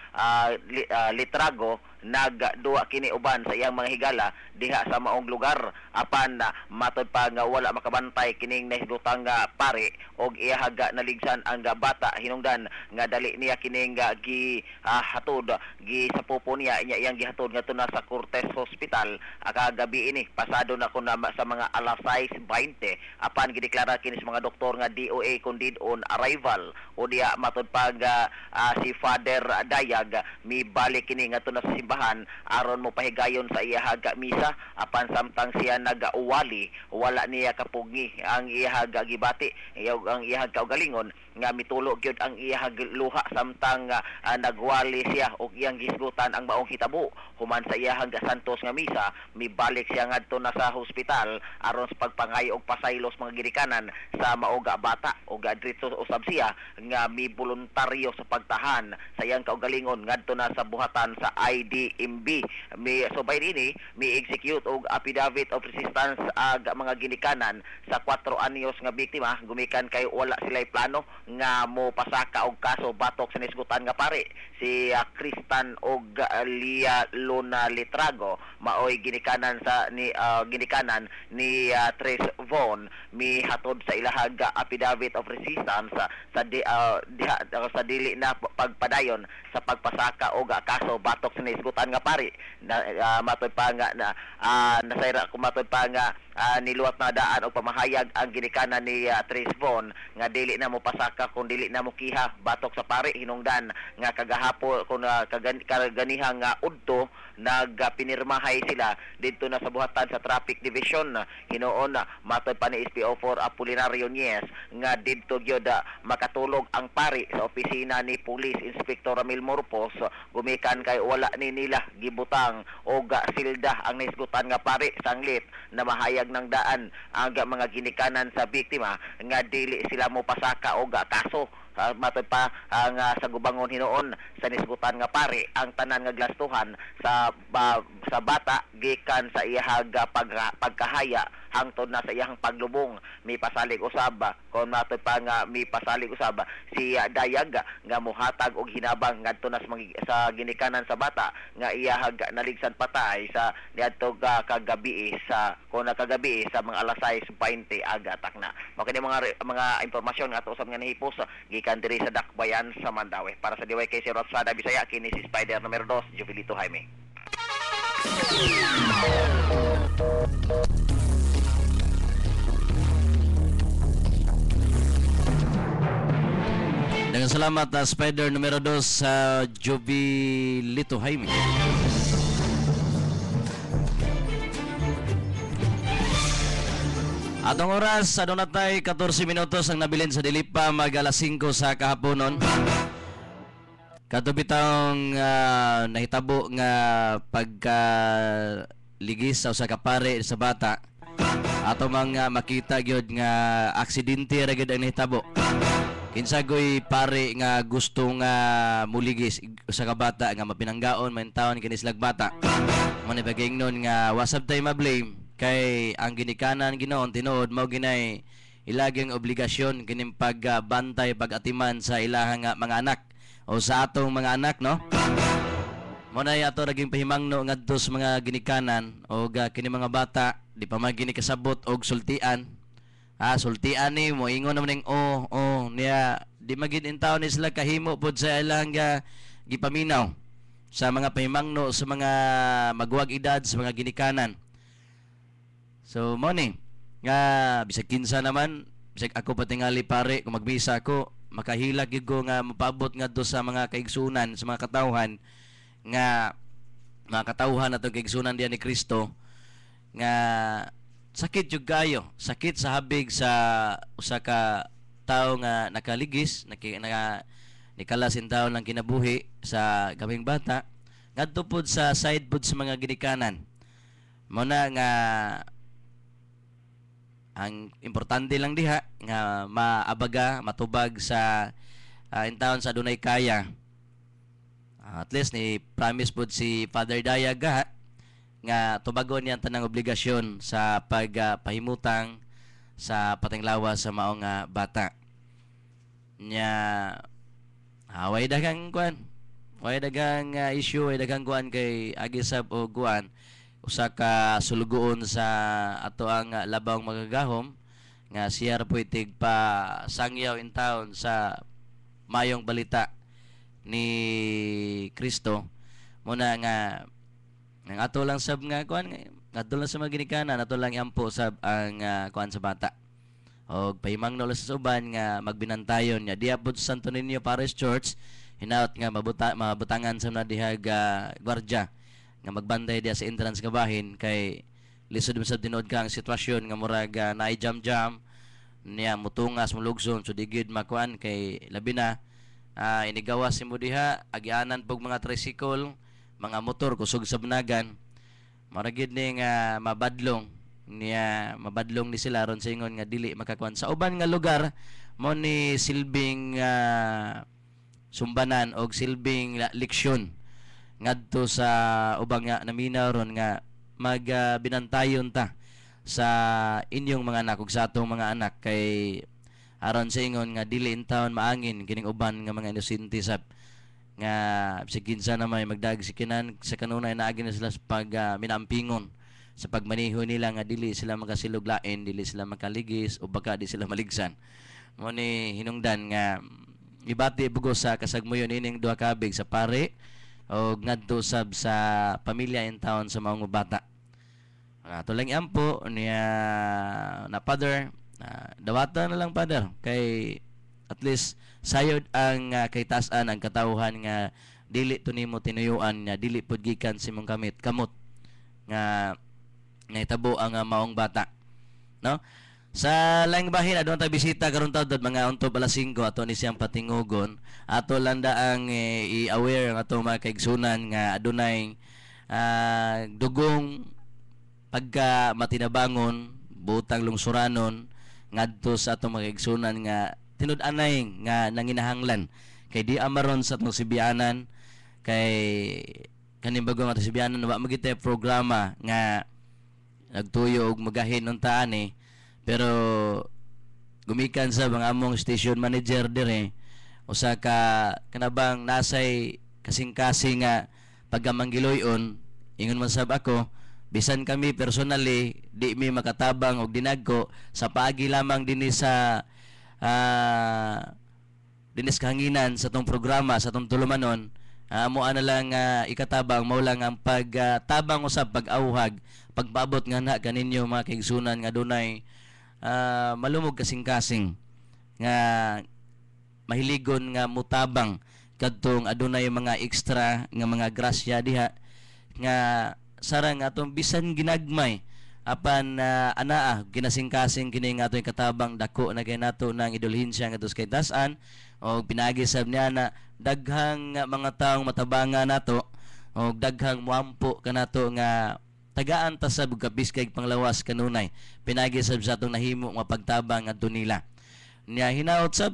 Litrago nagduwa kini uban sa iyang mga higala diha sa maong lugar apan matod pa nga wala makabantay kining nahisgutang nga pari og iyahaga naligsan ang bata hinungdan nga dali niya kining gi hatod gi sa pupo niya iyang gihatod nga tuna sa Cortes Hospital kagabi ini pasado na kun sa mga alas 6:20 apan gideklara kini sa mga doktor nga DOA kundid on arrival o diha matod pa nga si Father Dayag mi balik kini nga tuna sa simbahan aron mo pahigayon sa iyahaga misa apan samtang siya nagauwali wala niya kapugi ang iyahaga gibati ang iyahaga galingon nga mitulo gyud ang iyahaga luha samtang nagwali siya og iyang gisgutan ang maong hitabo human sa iyahaga Santos nga misa mibalik siya ngadto na sa hospital aron sa pagpangay og pasaylos mga gidikanan sa maoga bata og adrito usab siya nga mi voluntaryo sa pagtahan sa iyang kaugalingon ngadto na sa buhatan sa IDMB mi subay ini mi execute og affidavit of resistance ag mga ginikanan sa 4 anyos nga biktima gumikan kay wala sila'y plano nga mo pasaka og kaso batok sa nisgutan nga pare si Kristan og Lia Luna Litrago maoy ginikanan ni Tres Von mi hatod sa ilahaga affidavit of resistance sa dili na pagpadayon sa pagpasaka og kaso batok sa nisgutan nga pare matoy pa nga nasayra kumatod pa nga niluwat na daan o pamahayag ang ginikanan ni Tres Von nga dili na mo pasaka kung dili na mo kiha batok sa pare hinungdan nga kagahapo kung kaganihang udto nagpinirmahay sila dito na sa buhatan sa Traffic Division hinoon matod pa ni SPO4 Apolinario Nies nga dito gyud makatulog ang pari sa opisina ni Police Inspector Ramil Morpos gumikan kay wala ni nila gibutang og silda ang nisgutan nga pari sanglit na mahayag ng daan ang mga ginikanan sa biktima nga dili sila mo pasaka og kaso matod pa ang sa gubangon hinoon sa nisgutan nga pare ang tanan nga glastuhan sa bata gikan sa iyahaga pagkahaya hangtod na sa iyang paglubong mi pasalig usab kon matod pa nga mi pasalig usab si Dayag nga mohatag og hinabang ngadto na sa ginikanan sa bata nga iyahaga naligsan patay sa niadto kagabi sa kagabi sa mga alas 6:20 aga takna mao kini mga impormasyon nga usab nga nahipos gikan diri sa Dakbayan sa Mandawi para sa DYK si Rotsada Bisaya kini si Spider numero 2 Jovelito Jaime. Dengan salamat Spider numero 2 sa Jovelito Jaime. Atong oras sa natay 14 minutos ang nabilin sa dili pa mag alas 5 sa kahaponon. Katubitang nahitabo nga pagka ligis sa usa ka pare sa bata. Ato mga makita gyud nga aksidente ra gyud ang nahitabo. Kinsa goy pare nga gusto nga muligis usa ka bata nga mapinanggaon man taon kini silang bata. Mo ni bagingnon nga wasab tay ma-blame kay ang ginikanan ginoon tinuod mao ginay ilagang obligasyon kining pagbantay pag-atiman sa ilahang mga anak o sa atong mga anak no mo na ato naging pahimangno ngadto sa mga ginikanan o kini mga bata di pa magini kasabot og sultian sultian ni mo ingon naman ning niya di magid intaw ni sila kahimo pod sa ilang gipaminaw sa mga pahimangno sa mga magwag edad sa mga ginikanan. So, morning. Nga, bisag kinsa naman, bisag ako patingali pare, kung magbisa ako, makahilag yun ko nga mapabot nga do sa mga kaigsunan, sa mga katawhan, nga mga katawhan at kaigsunan diyan ni Kristo, nga sakit jud kayo, sakit sa habig sa usa ka tawo nga nakaligis, nikalasin tawo lang kinabuhi sa gabing bata ngadto pod sa side pod sa mga ginikanan. Mao na nga ang importante lang diha nga maabaga, matubag sa in town sa dunay kaya. At least ni promise pod si Father Dayaga nga tubagon niya ang tanang obligasyon sa pagpahimutang sa patinglawas sa maong bata. Nya way daghang kuan, way daghang issue, way daghang kuan kay agisab o kuan usa ka sulugoon sa ato ang labawng magagahom nga siya ra puitig pa sangyaw in town sa mayong balita ni Kristo. Muna nga ang ato lang sab nga kuan, ato lang sa mga ginikanan, ato lang ampo sab ang kuan sa bata. Og pahimang no sa uban nga magbinantayon nya diha pod sa Santo Niño Parish Church, hinaut nga mabutangan sa na dihag gwardiya nga magbantay diha sa entrance nga bahin kay lisod mo sa tinuod ka ang sitwasyon nga murag naay jam-jam niya mutungas mulugson so digid makuan kay labi na inigawas mo diha agianan pog mga tricycle, mga motor kusog sa banagan, maragid ni nga mabadlong ni sila ron sa ingon nga dili makakuan sa uban nga lugar mo ni silbing sumbanan og silbing leksyon ngadto sa ubang nga naminaw ron nga magbinantayon ta sa inyong mga anak ug sa atong mga anak kay aron sa ingon nga dili in taon maangin kining uban nga mga inosente sab nga si kinsa na may magdag si kinan sa kanunay naagi na sila sa pag minampingon sa pagmaneho nila nga dili sila makasiluglain, dili sila makaligis o baka di sila maligsan. Mo ni hinungdan nga ibati bugos sa kasagmuyon ining duha ka big sa pare o ngadto sab sa pamilya in town sa mga bata. Ato lang ampo niya na father, dawatan na lang father kay at least sayod ang kaytasan ang katawhan nga dili to nimo tinuyuan nga dili pud gikan sa imong kamot nga itabo ang maong bata, no? Sa laing bahin adun ta bisita karon taud mga untob alas 5 ato ni siyang patingugon ato landa ang i-aware ang ato mga kaigsunan nga adunay dugong pagka matinabangon butang lungsuranon ngadto sa atong mga kaigsunan nga tinud-anay nga nanginahanglan kay di amaron sa atong Sibianan kay kaning bagong atong Sibianan wa magite programa nga nagtuyo og magahin unta ani pero gumikan sa mga among station manager dire usa ka kanabang nasay kasing-kasing nga pagkamanggiloyon ingon man sab ako bisan kami personally di mi makatabang og dinagko sa paagi lamang dinhi sa dinis kahanginan sa tong programa sa tong tulumanon mo ana lang ikatabang mao lang ang pagtabang usab pag-awhag pagpaabot nga na kaninyo mga kaigsunan nga dunay malumog kasing-kasing nga mahiligon nga mutabang kadtong adunay mga extra nga mga grasya diha nga sarang atong bisan ginagmay apan ginasing-kasing kini nga atong katabang dako na kay nato nang idulhinsya nga tos kay tasan o pinagi sab niya na daghang mga taong matabangan nato o daghang muampo kanato nga tagaan ta sab kabis kay panglawas kanunay pinagi sab sa atong nahimo nga pagtabang adto nila niya hinaot sab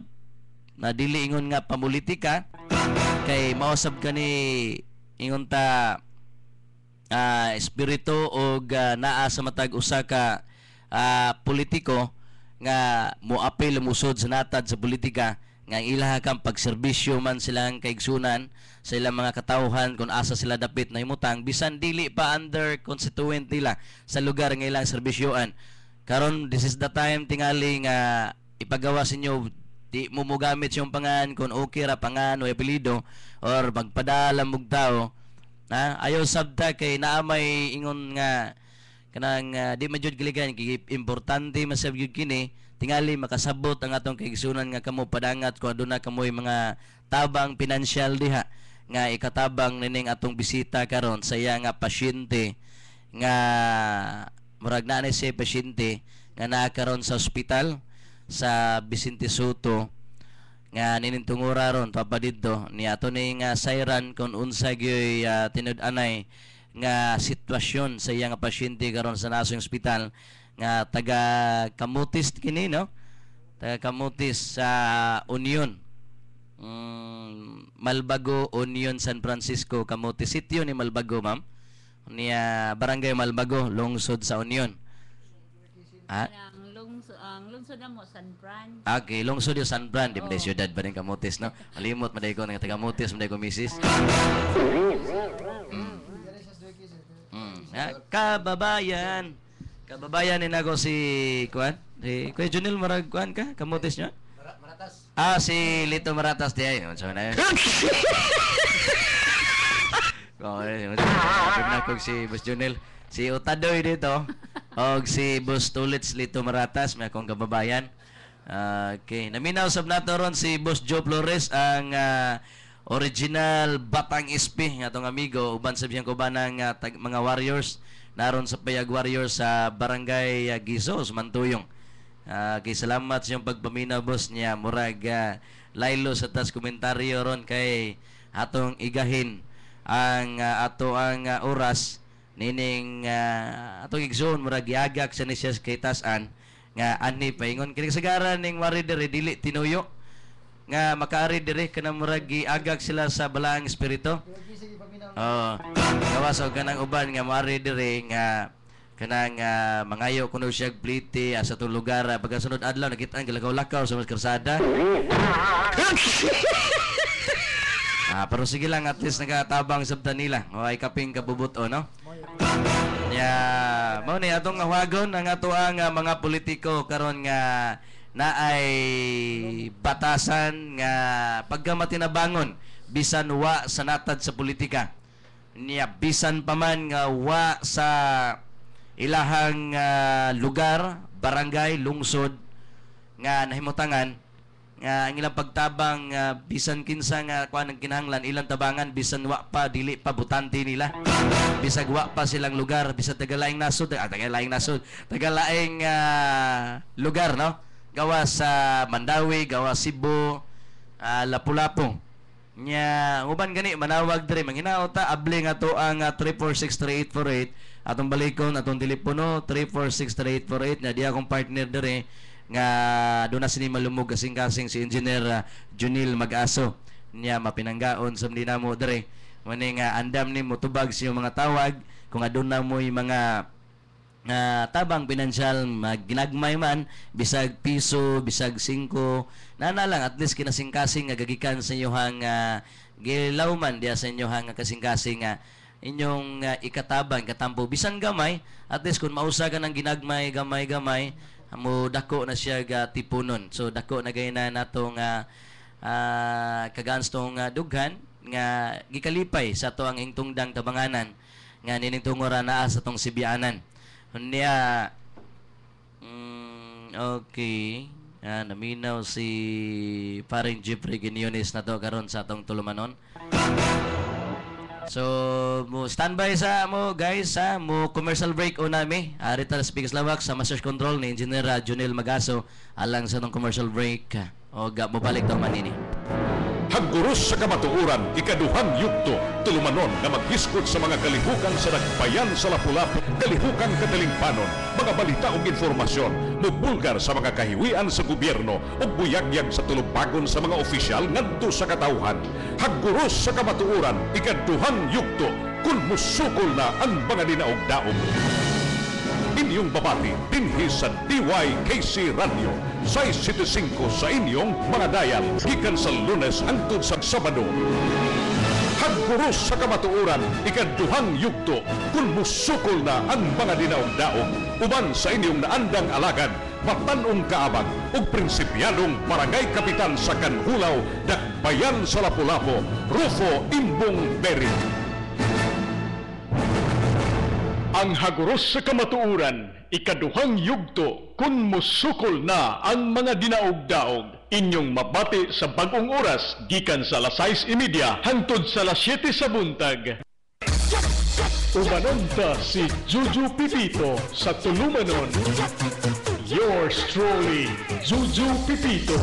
na dili ingon nga pamulitika kay mausab kani ingon ta espiritu o naa sa matag usa ka politiko nga moapil musod sa natad sa politika nga ilaha kang pagserbisyo man silang kaigsunan sa ilang mga katawhan kung asa sila dapit na himutang bisan dili pa under constituent nila sa lugar nga ilang serbisyoan karon this is the time tingali nga ipagawa sa inyo di mo mogamit yung pangan kung okay ra pangan o apelyido or magpadala mog tao ayaw sabta kay naamay ingon nga kanang di man jud giligan kay importante masab gyud kini tingali makasabot ang atong kaigsunan nga kamo padangat kung aduna kamoy mga tabang pinansyal diha nga ikatabang nining atong bisita karon sa iya nga pasyente nga murag na si pasyente nga nakaroon sa ospital sa Vicente Soto nga ninintungura ron papadidto ni ato ni nga siren kung unsa gyoy tinud-anay nga sitwasyon sa iya nga pasyente karon sa nasong ospital nga taga Camotes kini no, taga Camotes sa Union, Malbago Union, San Francisco, Camotes Sitio ni Malbago, ma'am, niya barangay Malbago, lungsod sa Union. Ang lungsod na mo, San Fran. Okay, lungsod yung San Fran, di ba siyudad ba rin Camotes, no? Malimot, maday ko, nga taga Camotes, maday ko misis. Kababayan ni nago si Kuan, si Kuya Junil Marag Kuan ka, Camotes nyo? Maratas. Si Lito Maratas di ay. So na yun. Kung si Boss Junil, si Utadoy dito, o si Boss Tulits Lito Maratas, may akong kababayan. Okay, naminaw sab nato ron si Boss Joe Flores, ang original Batang SP nga tong amigo, uban sa biyang kubanang mga warriors naron sa Payag Warriors sa Barangay Gisos, Mantuyong. Kay salamat sa iyong pagpaminaw, boss niya. Murag laylo sa tas komentaryo ron kay atong igahin ang ato ang oras nining atong igsoon murag giagak sa ni siya kay tasan nga ani paingon kini kasagaran ning wari diri dili tinuyo nga makaari diri kanang murag giagak sila sa balaang espiritu. Gawas og kanang uban nga mari diri nga kanang mangayo kuno siya pliti sa tong lugar pagkasunod adlaw nakita ang lakaw-lakaw sa mas karsada. Pero sige lang, at least nagatabang sabta nila. O ay kaping kabubuto, no? Mao ni atong hawagon ang ato ang mga politiko karon nga naay batasan nga pagkamatinabangon bisan wa sa natad sa politika niya, bisan pa man nga wa sa ilahang lugar, barangay, lungsod nga nahimutangan nga ang ilang pagtabang bisan kinsa nga kuan ang kinahanglan ilang tabangan bisan wa pa dili pa butante nila, bisag wa pa silang lugar, bisan tagalaing nasod, tagalaing lugar, no, gawa sa Mandawi, gawa Cebu, Lapu-Lapu nya uban gani manawag diri manghinaot ta abli nga to ang 3463848 atong balikon atong telepono 3463848 na di akong partner diri nga doon na sini malumog kasing-kasing si Engineer Junil Mag-aso niya mapinanggaon sa dinamo diri mani nga andam ni motubag siya mga tawag kung adun na mo'y mga tabang pinansyal ginagmay man bisag piso bisag 5 na lang at least kinasing-kasing nga gagikan sa inyong gilawman diya sa inyong kasing-kasing inyong ikatabang katampo bisan gamay at least kung mausa ka ng ginagmay gamay mo dako na siya tipunon, so dako na gayna natong kaganstong dughan nga gikalipay sa to ang ingtungdang tabanganan nga nining tungora naa sa tong Sibianan niya. Okay, naminaw si paring Jeffrey Ginyones na to karon sa atong tulumanon. So, mo standby sa mo guys, mo commercial break una mi. Rita speakers lawak sa Master Control ni Engineer Junil Mag-aso alang sa tong commercial break. O mo balik daw manini. Hagguros sa kamatuuran, ikaduhang yugto, tulumanon na maghiskot sa mga kalihukan sa nagbayan sa Lapu-Lapu, kalihukan kadalingpanon, mga balita o informasyon, mubulgar sa mga kahiwian sa gobyerno o buyagyag sa tulubagon sa mga opisyal ngadto sa katawhan. Hagguros sa kamatuuran, ikaduhang yugto, kung musukol na ang mga dinaog-daog. Inyong babati, dinhi sa DYKC Radio, 675 sa inyong mga dayan, gikan sa Lunes hangtod sa Sabado. Hagpuros sa kamatuuran, ikaduhang yugto, kung musukol na ang mga dinaog-daog, uban sa inyong naandang alagad, matanong kaabag, ug prinsipyadong barangay kapitan sa Kanhulaw, Dakbayan sa Lapu-Lapu, Rufo Imbong Beri. Ang Hagguros sa kamatuuran, ikaduhang yugto, kung musukol na ang mga dinaog-daog. Inyong mabati sa bagong oras, gikan sa 6:30 hangtod sa 7 sa buntag. Umananta si Juju Pipito sa tulumanon. Yours truly, Juju Pipito.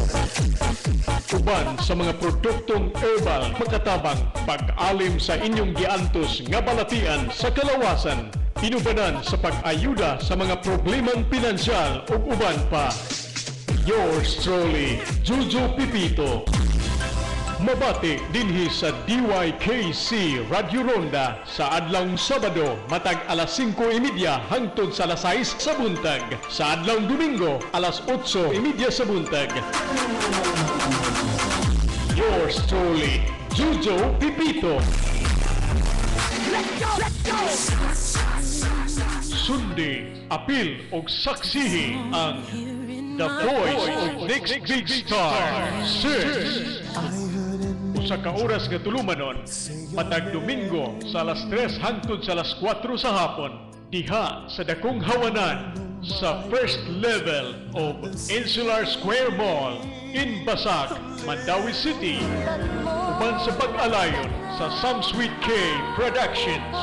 Uban sa mga produktong herbal makatabang pag-alim sa inyong giantos nga balatian sa kalawasan. Pinubanan sa pag-ayuda sa mga problemang pinansyal ug uban pa. Yours truly, Juju Pipito. Mabati dinhi sa DYKC Radio Ronda sa adlawng Sabado matag alas 5:30 hangtod sa alas 6 sa buntag. Sa adlawng Domingo alas 8:30 sa buntag. Yours truly, Juju Pipito. Sundi, apil og saksihi ang The Voice of Next Big Star, Sir. Usa ka oras nga tulumanon, matag Domingo sa alas 3 hangtod sa alas 4 sa hapon, diha sa dakong hawanan sa first level of Insular Square Mall in Basag, Mandawi City. Uban sa pag-alayon sa Sam Sweet K Productions,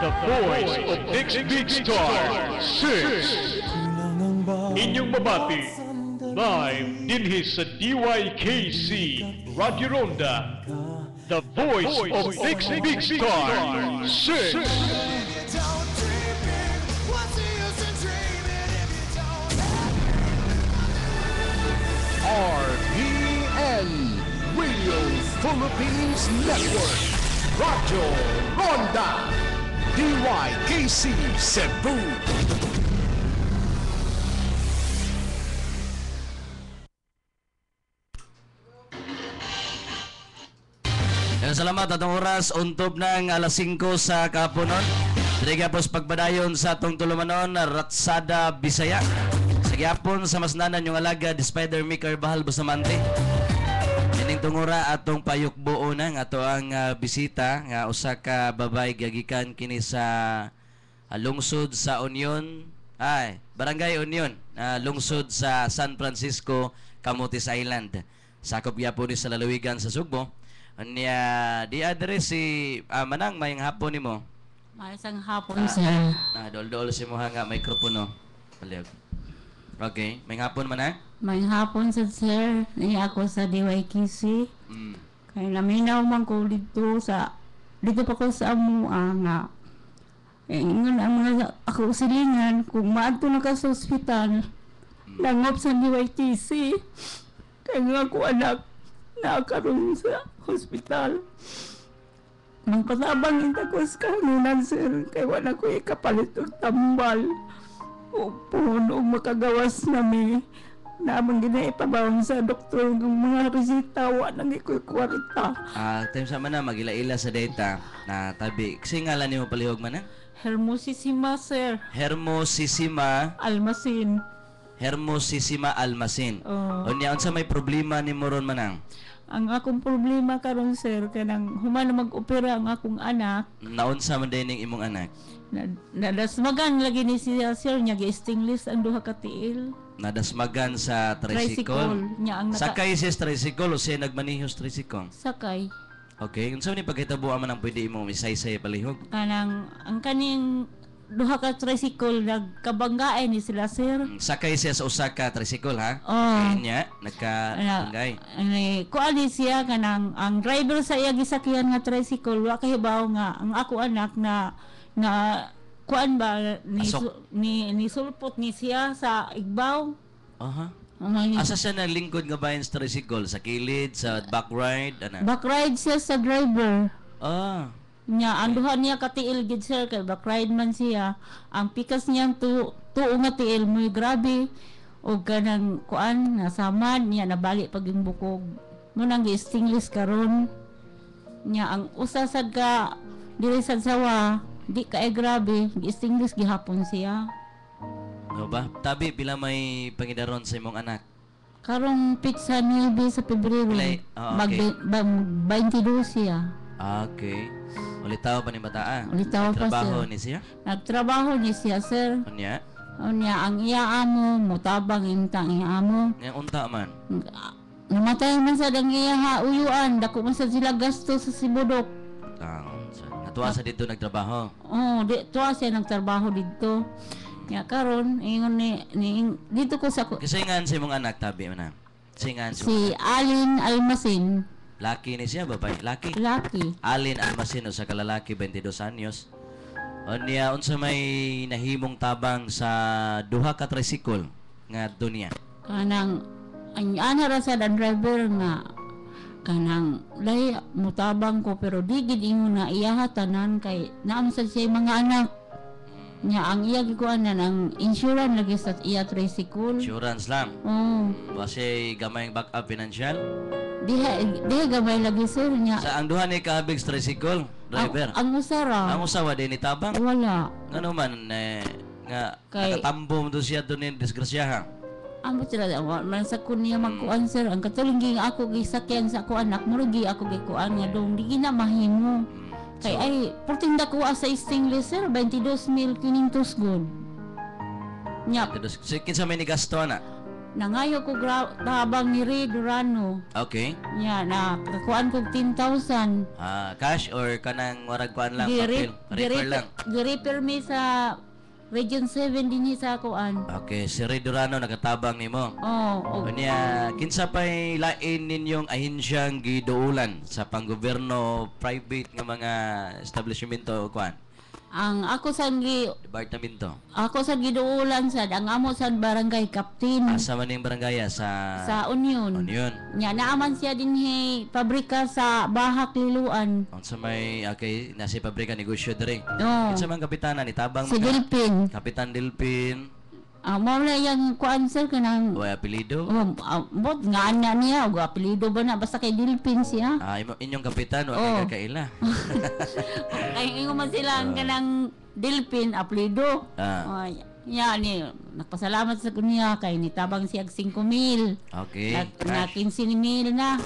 The Voice of Next Big Star, Sir. Inyong mabati, live dinhi sa DYKC Radio Ronda, The Voice of Next Big Star, Sir. RPN Radio Philippines Network, Radio Ronda, DYKC Cebu. Salamat atong oras untop ng alas 5 sa kapunon. Diri gapos pagbadayon sa atong tulumanon Ratsada Bisaya. Sa gyapon sa masnanan yung alaga di Spider Maker Bahal Bustamante. Ining tungura atong payukbuo na nga ato ang bisita nga usa ka babay gagikan kini sa lungsod sa Union, Barangay Union, lungsod sa San Francisco, Camotes Island. Sakop gyapon ni sa lalawigan sa Sugbo. Anya di address si Manang mayang hapon nimo. Maisang hapon, sir. Dol-dol si mo nga mikropono. Palyag. Okay, mayang hapon Manang? Mayang hapon, sir. Niya ako sa DYKC. Kaya naminaw man ko dito pa ko sa amua nga. Ingon ang mga ako silingan kung maadto na ka sa ospital. Langop sa DYKC. Kaya nga ako anak nakaroon sa hospital. Nang patabang inta ko sa kanunan, sir, kaya wala ko ikapalit og tambal. O puno makagawas nami. Namang ginaipabaon sa doktor ng mga resita, wala iko'y kwarta. Time sa mana, magila-ila sa data na tabi. Kasi ngalan niyo palihog man Hermosissima, sir. Hermosissima Almasin. Hermosissima Almasin. Unya unsa may problema ni moron Manang? Ang akong problema karon, sir, kanang human mag-opera ang akong anak. Naunsa man din ning imong anak? Nadasmagan lagi ni siya, sir, nya gi-stingless ang duha ka tiil. Nadasmagan sa tricycle. Sakay siya sa tricycle o siya nagmanihos tricycle? Sakay. Okay, unsa ni pagkitabuan man ang pwede imong isaysay palihog? Kanang ang kaning duha ka tricycle nagkabanggaay ni sila, sir. Sakay siya sa usa ka tricycle, ha? Okay niya nagkabanggay. Kuan ni siya kanang ang driver sa iya gisakyan nga tricycle wa kahibaw nga ang ako anak na kuan ba ni sulpot ni siya sa igbaw. Asa siya na lingkod nga bayan sa tricycle? Sa kilid, sa back ride, ana? Back ride siya sa driver. Nya ang duha niya katiil gid, sir, kay back ride man siya. Ang pikas niyang tuo nga tiil muy grabe o kanang kuan nasamad niya nabali pag yung bukog. Ngunang gi-stingless karon. Nya ang usa sad ka dili sad sawa, di kay grabe, gi-stingless gihapon siya. Ano ba? Tabi pila may pangidaron sa imong anak? Karong pizza nibi sa Pebrero. Okay. 22 siya. Okay. Ulitaw pa ni bata. Ulitaw pa, Nagtrabaho sir. ni siya? Nagtrabaho ni siya, sir. Unya? Ang iya amo, mutabang imtang iya amo. Nga unta man? Namatay man sa dang iya uyuan, dako man sa sila gasto sa Sibudok. So, natuwa sa dito nagtrabaho. Oh, tuwa siya nagtrabaho dito. Ya karon ingon dito ko sa Kasingan sa imong anak tabi man na. Singan si Alin Almasin. Laki ni siya babae. Laki. Alin Almasin sa kalalaki 22 anyos. Unya unsa may nahimong tabang sa duha ka tricycle nga dunya. Kanang ana ra sa driver nga kanang lay mutabang ko pero di gid ingon na iya tanan kay naam sa siya mga anak. Nya ang iya gikuanan ang insurance lagi sa iya tricycle. Insurance lang. Oh. Base gamay backup financial. Diha gamay lagi sir nya. Sa ang duha ni kabig tricycle driver. Ang usara. Ang usawa din ni tabang. Wala. Ngano man nga Kay- nakatambo mo to siya doon ni disgrasyahan. Amo sila man sa kunya magkuan sir ang katuling ging ako gisakyan sa ako anak murugi ako gikuan nga dong di na mahimo. Kay ay portinda ko sa stainless sir 22,500 good. Nya Terus kinsa may ni gasto na. nangayo ko tabang ni Ray Durano. Okay. Nya na kakuan ko 10,000. Cash or kanang warag kuan lang papel. Refer lang. Gi-repair mi sa Region 7 dinhi sa kuan. Okay, si Ray Durano nagatabang nimo. Oh. Unya kinsa pay lain ninyong ahensyang giduulan sa panggobyerno private nga mga establishmento kuan? Ang ako sa Departamento. giduulan sad ang amo sa barangay captain Asa man ning barangaya sa Union. Union. Nya naaman siya dinhi pabrika sa Bahak Liluan. Unsa may okay nasi pabrika negosyo diri. Oh. Kinsa man kapitana ni tabang Si Dilpin. Kapitan Dilpin. Mo na yang kuan sir kanang O apelido. bot nga ana niya og apelyido ba na basta kay Dilpin siya. Inyong kapitan wa Oh. kay kakaila. Kay ingon man sila ang kanang Dilpin apelyido. Nya ni nagpasalamat sa kunya kay nitabang siya 5,000. Okay. Na 15,000 na.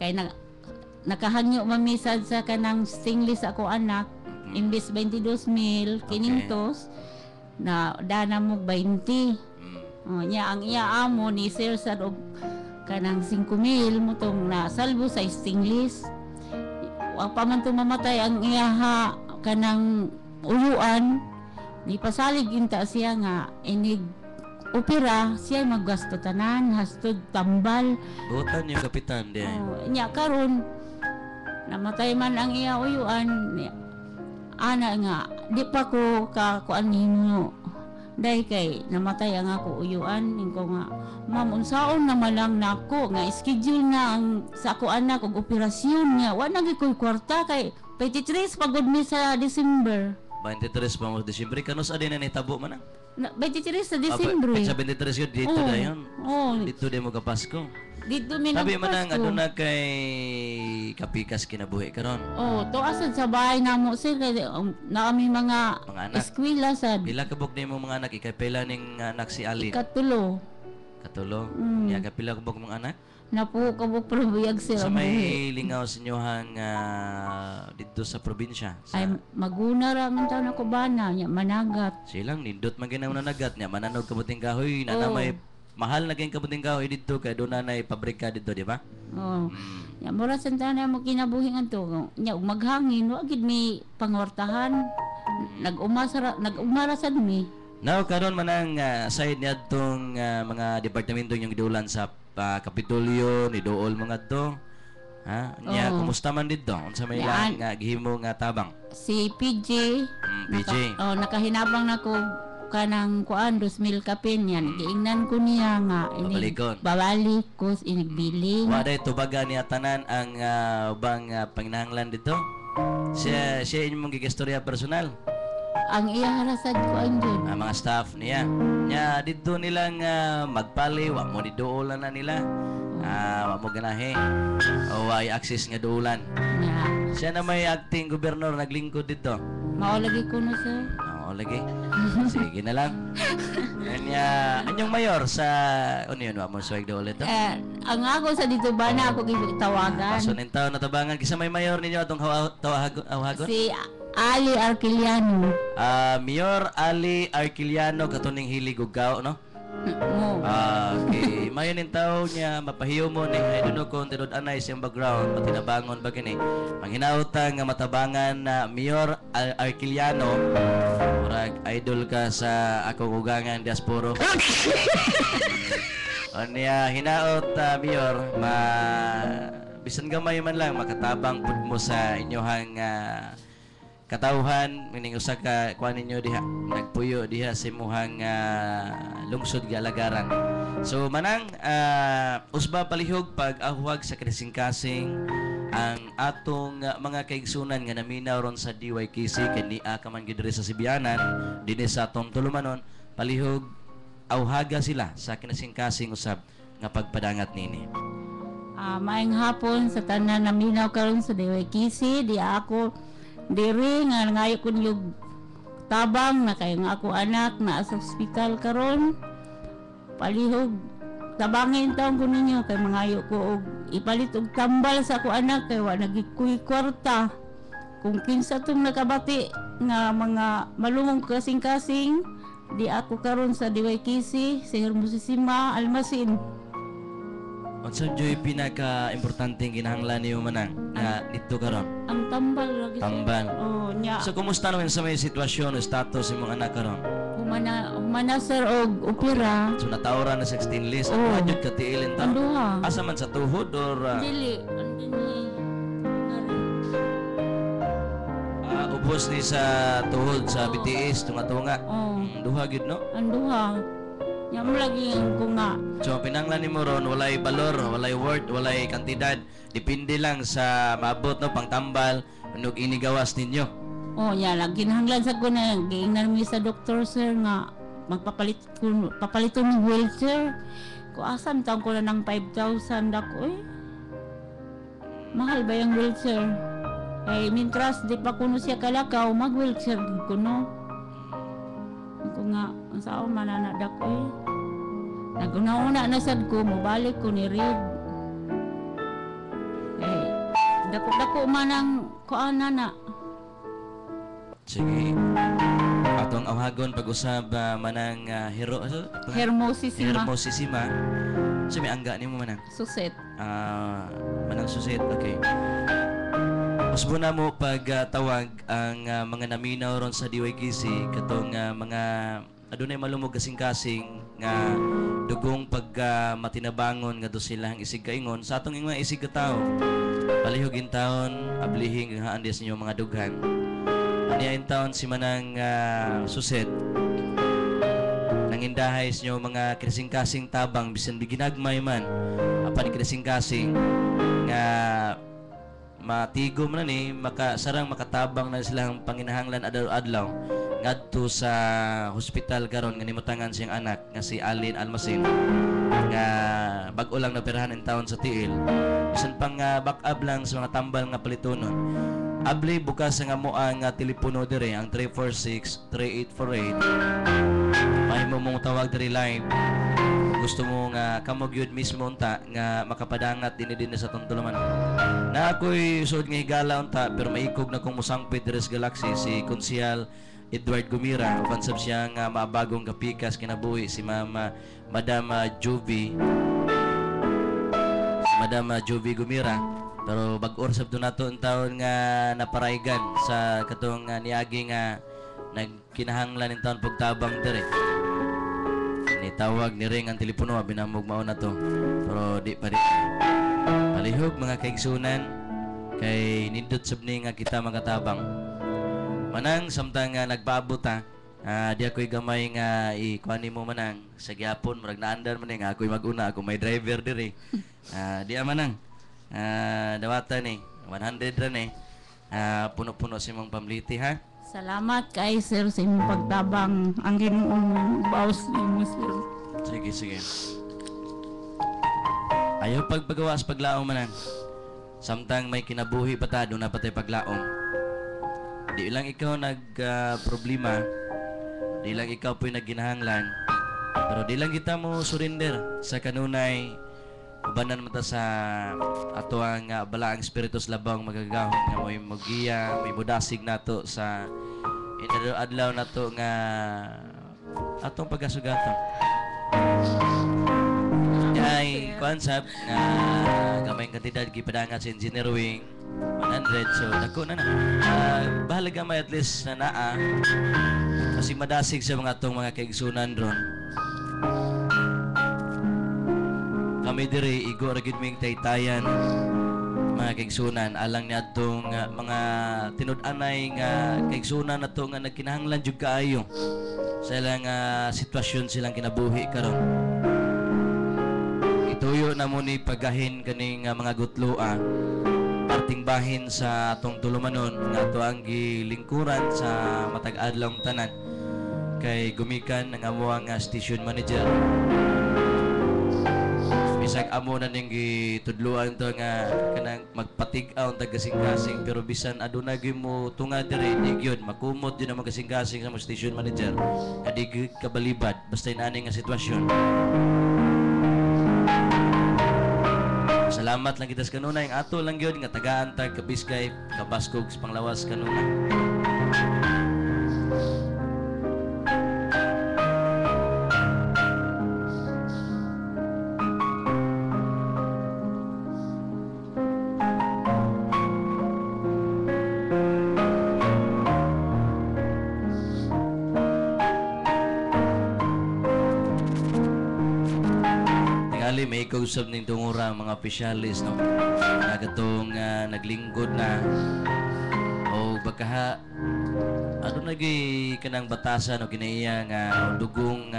Kay nakahangyo mamisad sa kanang stainless ako anak. Imbis 22,000 500 na dana mo 20. Nya ang iya amo ni sir sa og kanang 5,000 mo tong na salbo sa stainless. Wa pa man to mamatay ang iya ha kanang uyuan. Ni pasalig inta siya nga inig opera siya maggasto tanan hastod tambal. Butan yung kapitan di. Nya karon namatay man ang iya uyuan. Ana nga di pa ko kuan nimo dai kay namatay ang ako uyuan ko nga ma'am unsaon na malang nako nga schedule na ang sa ako anak og operasyon niya wa na gikoy kwarta kay 23 pagod mi sa December 23 pa mo Disyembre kanos adi na nitabo man 23 sa December sa 23 yun dito dayon. Dito di mo kapasko. Dito mi sabi man ang nagpasko. aduna kay kapikas kinabuhi karon. To asad sa bahay namo sir kay na kami mga anak. eskwela sad. Pila ka buk nimo mga anak ikay pila ning anak si Alin? Katulo. Ya kapila ka buk mga anak? Napo ka buk probiyag sir. Sa may lingaw sa inyohang dito sa probinsya. Ay maguna ra man taw nako bana nya managat. Silang nindot man ginaw nanagat nya mananog kabuting kahoy na may mahal na kayong kabuting kahoy dito kay doon na pabrika dito, di ba? Ya mura santana mo kinabuhi ngadto. Nya ug maghangin wa gid mi pangortahan. Nag-umara sad mi. Now karon man ang side niya tong mga departamento yung gidulan sa Kapitolyo ni Dool mga to. Nya kumusta man dito? Unsa may lang gihimo nga tabang? Si PJ. PJ. Nakahinabang nako kanang kuan 2,000 kapin yan giingnan ko niya nga babalik ko inigbiling wa day tubaga niya tanan ang bang panginahanglan dito siya inyong gigastorya personal ang iya harasad ko anjud mga staff niya nya dito nilang magpali wa mo diduolan na nila wa mo ganahe o ay access nga duulan siya na may acting gobernador naglingkod dito mao lagi ko no sir lagi. Sige na lang. Anyong mayor sa yun, wa mo swag do ulit. Ang ako sa dito ba na ako gitawagan. Pasunin taon na tabangan kisa may mayor ninyo atong hawagon? Si Ali Arquiliano. Mayor Ali Arquiliano katuning hilig ug gao no? Mo. Okay. Mayon yung tao niya, mapahiyo mo ni, I don't know kung tinod-anay siyang background, matinabangon ba kini. Manghinautang nga matabangan na Mayor Arquiliano, murag idol ka sa akong ugangan diaspora. O niya, hinaot, Mayor, bisan gamay man lang, makatabang pud mo sa inyohang katawhan, mining usa ka kuan ninyo diha, nagpuyo diha sa imuhang lungsod galagaran. So manang usba palihog pag ahuwag sa kasing-kasing ang atong mga kaigsunan nga naminaw ron sa DYKC kaniya ka man gid diri sa Sibianan dinhi sa atong tulumanon, palihog awhaga sila sa kinasing-kasing usab nga pagpadangat nini. Maayong hapon sa tanan naminaw karon sa DYKC, di ako diri nga ngayo kun yung tabang na kay nga ako anak na sa ospital karon, palihog tabangin taon ko ninyo kay mangayo ko og ipalit og tambal sa ako anak kay wa nagikuy kwarta. Kung kinsa tong nakabati nga mga malumong kasing-kasing, di ako karon sa DYKC sa Hermosisima Almasin. Unsa joy pinaka-importanteng kinahanglan niyo manang nga dito karon? Ang tambal lagi. Tambal. Oh, nya. So kumusta naman sa may sitwasyon o status imong anak karon? Humana sir og opera. So natawra na 16 list. Oh. Ano jud ka tiilin ta? Anduha. Asa man sa tuhod or Dili, andini. ubos ni sa tuhod sa BTS tunga-tunga. Oh. Duha gid no? Anduha. Nya mo lagi ko nga. So pinanglan nimo ron walay balor, walay worth, walay kantidad. Depende lang sa maabot no pangtambal ug inigawas ninyo. Oh, ya lagi nahanglan sa ko na giingnan mi sa doktor sir nga papaliton ng wheelchair. Ko asam taon ko na ng 5,000 dako eh. Mahal ba yung wheelchair? Eh, mintras di pa kuno siya kalakaw, mag-wheelchair din kuno. Ako nga, ang sao mananadak ko eh. Naguna-una na sad ko, mabalik ko ni Reed. Eh, dako-dako man ang kuana na. Sige. Atong awhagon pag-usab manang Hermosisima. Hermosisima. So may angga nimo manang. Suset. Manang suset. Okay. Usbo na mo pagtawag ang mga naminaw ron sa DYKC katong mga adunay malumog kasing-kasing nga dugong pag matinabangon nga do silang isig kaingon sa atong mga isig ka tao. Palihog in taon ablihing haan sa inyo mga dughan. Aniya in taon si manang suset. Nangindahay sa inyo mga kasing-kasing tabang bisan biginagmay man. Apan kasing-kasing nga matigom na ni sarang makatabang na silang panginahanglan adlaw-adlaw ngadto sa hospital karon nga nimutangan siyang anak nga si Alin Almasin nga bag-o lang napirahan in taon sa tiil bisan pang back up lang sa mga tambal nga palitonon. Abli bukas nga mo ang telepono dire ang 346-3848 mahimo mong tawag dire live gusto mo nga kamog yun mismo unta nga makapadangat din sa tungtulaman. Na ako'y suod nga higala unta pero maikog na kong musangpit Dres Galaxy si Konsehal Edward Gumira upansab siya nga mabagong kapikas kinabuhi si Madam Juvie Gumira pero bag-or sab do nato ang taon nga naparaygan sa katong niagi nga nagkinahanglan in taon pagtabang dire. Tawag ni ring ang telepono binamog mao na to pero di pa rin palihog mga kaigsunan kay nindot sabni nga kita magatabang manang samtang nagpaabot di ako'y gamay nga ikuani mo manang sa gyapon murag naandar man nga ako'y maguna ako may driver diri di manang dawatan 100 ran puno-puno si mong pamliti ha. Salamat kay sir sa imong pagtabang ang Ginoong baos nimo sir. Sige. Ayaw pagpagawas paglaom manan. Samtang may kinabuhi pa ta doon na patay paglaom. Di lang ikaw problema. Di lang ikaw po'y nagginahanglan. Pero di lang kita mo surrender sa kanunay ubanan mo ta sa ato ang balaang spiritus labang magagahon nga may magiya, may mudasig nato sa adlaw nato nga atong pagasugaton. Yan kuan sab nga gamay kantidad gipadangat sa engineer wing 100 so dako na. Bahala gamay at least na naa kasi madasig sa mga atong mga kaigsunan ron. Kami diri igo ra gid ming taytayan mga kaigsunan alang ni adtong mga tinud-anay nga kaigsunan nato nga nagkinahanglan jud kaayo sa ilang sitwasyon silang kinabuhi karon. Ituyo na mo ni pagahin kaning mga gutloa parting bahin sa atong tulumanon nga ato ang gilingkuran sa matag adlaw tanan kay gumikan ang amuang station manager. Bisag amo na ning gitudloan to nga kanang magpatig-aw tag kasing-kasing pero bisan aduna gyud mo tunga diri di gyud makumot gyud ang kasing-kasing sa station manager nga di gyud kabalibad basta inani nga sitwasyon. Salamat lang kita sa kanuna yung ato lang gyud nga tagaan tag kabiskay kabaskog sa panglawas kanuna. May kausap ning tungura mga opisyalis no nga katong naglingkod na o baka ano nagi kanang batasan o kinaiya nga dugong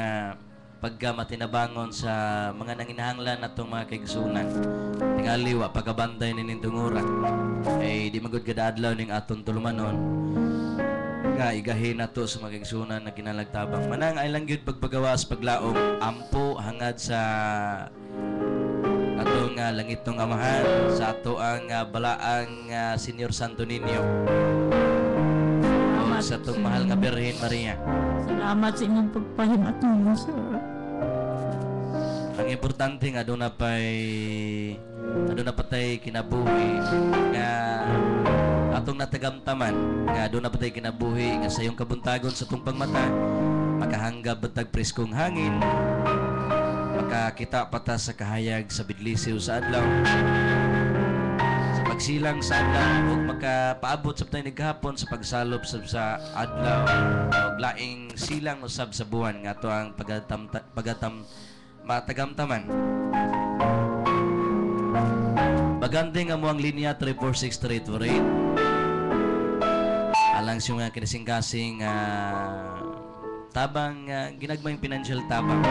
pagkamatinabangon sa mga nanginahanglan natong mga kaigsunan tingali wa pagkabantay ning tungura ay di magud kada adlaw ning aton tulumanon nga igahin nato sa mga kaigsunan na kinalagtabang manang ay lang gyud pagpagawas paglaom ampo hangad sa atong langit ng amahan sa ato ang balaang Senior Santo Niño o sa atong mahal nga Birhen Maria. Salamat sa inyong pagpahimat ninyo, sir. Ang importante nga doon na patay kinabuhi nga atong natagamtaman nga doon na patay kinabuhi nga sa iyong kabuntagon sa itong pagmata makahanggab batag preskong hangin makakita pata sa kahayag sa bidlisiw sa adlaw sa pagsilang sa adlaw ug makapaabot sa patay naghapon sa pagsalop sa adlaw ug laing silang usab sa buwan nga ato ang matagamtaman. Bagante nga mo ang linya 346-348 alang siya nga kinasing-kasing tabang ginagmayng financial tabang.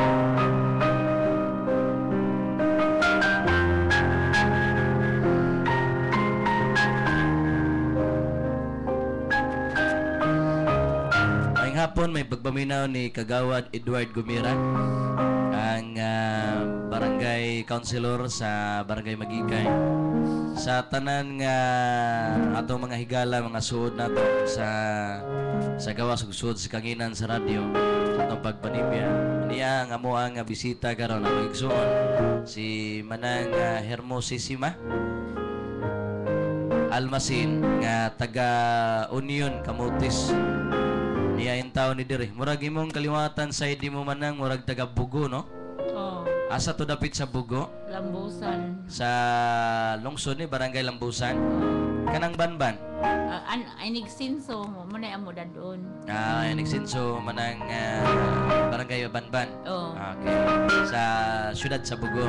Hapon may pagpaminaw ni Kagawad Edward Gumira ang barangay councilor sa barangay Magikay sa tanan nga atong mga higala mga suod nato sa gawas ug suod sa kanginan sa radyo sa atong pagpanibya niya nga mo ang bisita karon ang igsoon si manang Hermosissima Almasin nga taga Union Camotes niya yung tao ni Diri. Murag imong kaliwatan sa di mo manang murag taga Bugo, no? Oo. Asa to dapit sa Bugo? Lambusan. Sa lungsod ni Barangay Lambusan. Kanang Banban. Ay nigsinso mo na amo dadon. Ay nigsinso manang Barangay Banban. Oo. Okay. Sa syudad sa Bugo.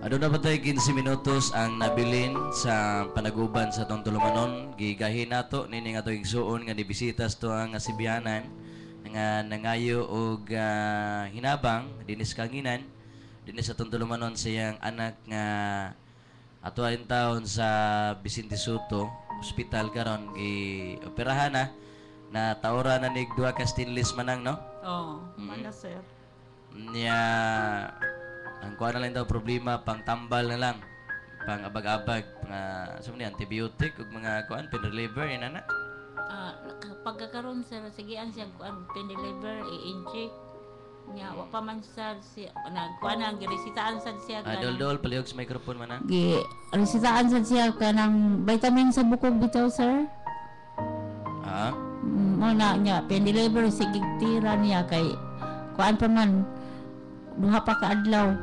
Ano na patay 15 minutos ang nabilin sa panaguban sa tong tulumanon gigahin nato nining ato igsuon nga nibisitas to ang Sibianan nga nangayo og hinabang dinis kanginan dinis sa Tulumanon siyang anak nga atuan taon sa Vicente Soto Hospital karon gi-operahan na taura na nig duha ka stainless manang no. Wala sir. Nya ang kuha na lang daw problema pang tambal na lang pang abag-abag nga sa mga antibiotic ug mga kuan pain reliever ina na. Pagkakaroon sir sigian siya kuan pain reliever i-inject nya wa pa man sir siya kuan ang giresitaan sad siya Dol palihog sa microphone man resitaan sad siya kanang vitamin sa bukog bitaw sir. Mo na nya pain reliever sige tira niya kay kuan pa man duha pa ka adlaw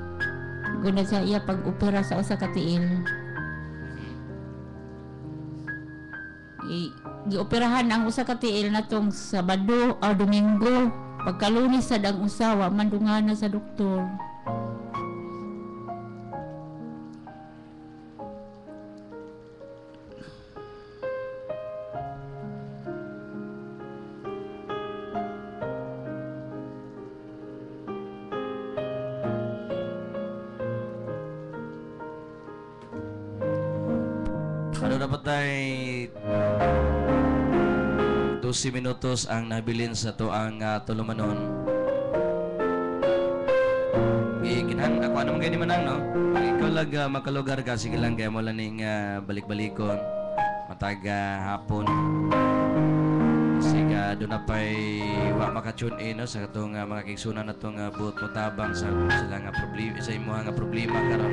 guna siya iya pag-opera sa usa ka tiil. Gioperahan ang usa ka tiil natong Sabado o Domingo. Pagka Lunes sad ang usawa mandungana sa doktor. Ano dapat ay 12 minutos ang nabilin sa to ang Tulumanon. Gikinhan ako ano man manang no. Pag ikaw lag makalugar ka sige lang kay mo lang ning balik-balikon matag hapon. Sige do na pay wa maka-tune in no, sa katong mga kigsunan natong buot mo tabang sa sila nga problema sa imo nga problema karon.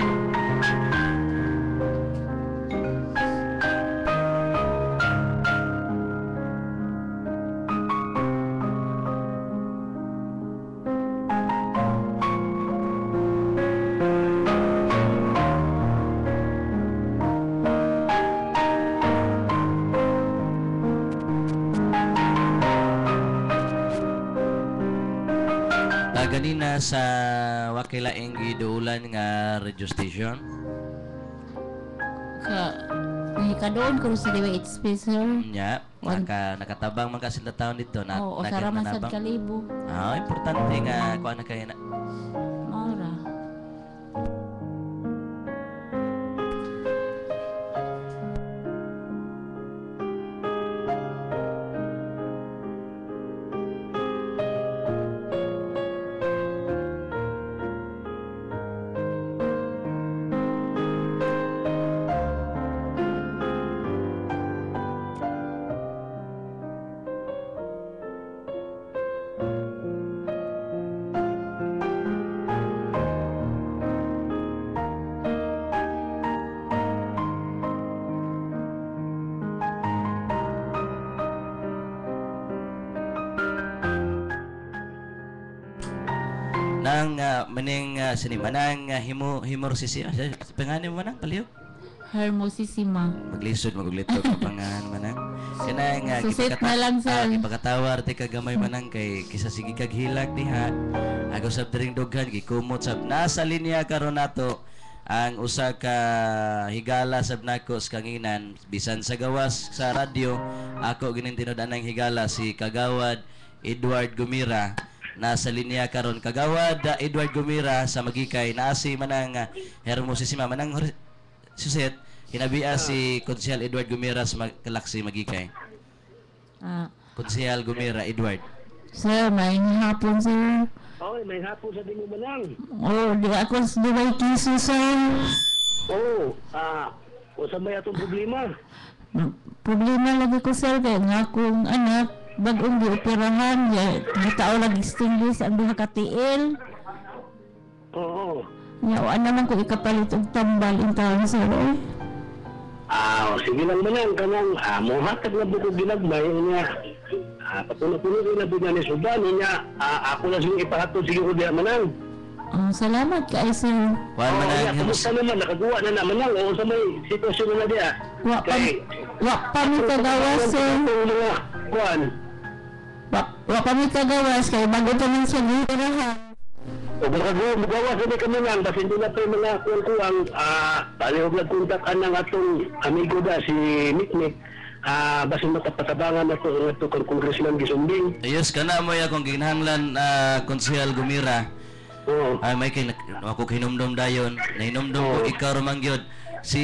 Ganina sa wakilaing giduulan nga radio station. Kadoon ko sa Liwa HP sir. Nya, nakatabang man kasi na taon dito na sara man sad kalibo. Importante nga kuan na kay na. Mora. Nang maning sinimanang hemorrhosis pangalan mo manang palihog Hermosissima. maglisod maguglito ka pangalan manang kanang Susit na lang sir. ipakatawar ti kagamay manang kay kisa sige kag hilag diha ako sab diring dughan gikumot sab nasa linya karon nato ang usa ka higala sab nako sa kanginan bisan sa gawas sa radyo ako gining tinud-an ang higala si Kagawad Edward Gumira. Nasa linya karon Kagawad Edward Gumira sa Magikay naasi manang Hermosissima manang suset hinabia si Konsehal Edward Gumira sa Kalaksi Magikay. Konsehal Gumira Edward. Sir, may hapon sir. Okay, may hapon sa dimo manang. Di ako sa Dubai Kiso sir. Usa may atong problema. Problema lagi ko sir kay nga akong anak bagong gioperahan gitao lagi stainless ang duha ka tiil. Nya naman ko ikapalit og tambal in taon sir. Sige lang manang kanang mohatag na bukog ginagmay niya. Patulo-tulo na bigyan ni Sudan niya. Ako na siyang ipahatod sige ko diya manang. Salamat kay sir. Kuan manang kamusta naman nakagawa na naman lang o sa may sitwasyon na diya. Wa pa mi kagawas sir. Kuan. Wa pa mi kagawas kay bago pa man siya gioperahan. O magawa sa kami lang kasi hindi na pa yung mga kuwang palihog nagkontakan ng atong amigo da si Mikmik basin makapatabangan na ito kang Congressman Gisumbing. Ayos ka na mo ya kung ginahanglan Konsehal Gumira. Oo. Ay may ako hinumdum dayon. Nahinumdum ko ikaw romangyod. Si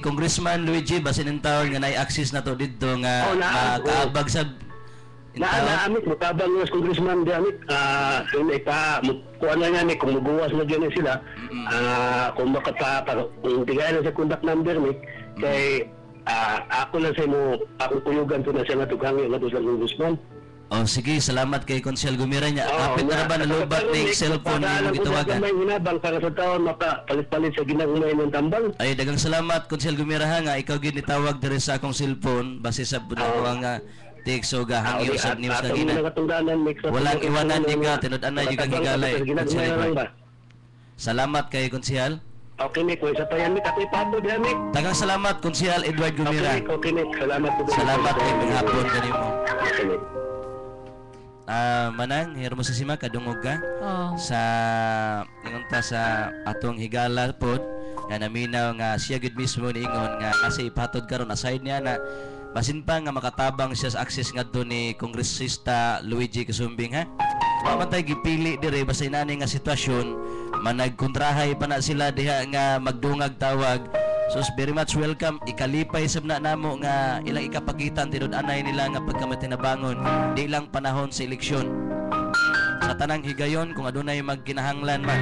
Congressman Luigi basin ang taon nga nay-access na to dito nga kaabag sa Amit mo tabang nga Congressman di amit kung kuha na nga ni kung mabuwas na dyan sila kung kung tigayan na sa contact number ni kay ako na sa mo akong kuyugan ko na siya nga tugangi nga doon sa Congressman. Oh sige, salamat kay Konsehal Gumira niya. Kapit na ba nalubat ni cellphone ni mong gitawagan? May hinabang para sa taon makapalit-palit sa ginagmay ng tambal. Ay dagang salamat Konsehal Gumira ha nga ikaw gid nitawag diri sa akong cellphone base sa budak nga text o gahangyo sa news na gina. Walang iwanan di ka tinud-anay di kang higalay. Salamat kay Konsehal. Okay, Nick. Sa payan, Nick. Ako'y papo diyan, Nick. Dagang salamat Konsehal Edward Gumira. Okay, Nick. Salamat po. Salamat kay maghapon kanimo. Okay, Nick. Manang, hiro mo sa sima, kadungog ka sa ingunta sa atong higala pod nga naminaw nga siya gud mismo niingon nga kasi ipatod karon aside niya na basin pa nga makatabang siya sa access ngadto ni Kongresista Luigi Gisumbing ha. Mamatay gipili dire basta inani nga sitwasyon managkontrahay pa na sila diha nga magdungag tawag. So very much welcome. Ikalipay sab na namo nga ilang ikapagitan tinud-anay nila nga pagkamatinabangon di lang panahon sa eleksyon. Sa tanang higayon kung adunay magkinahanglan man.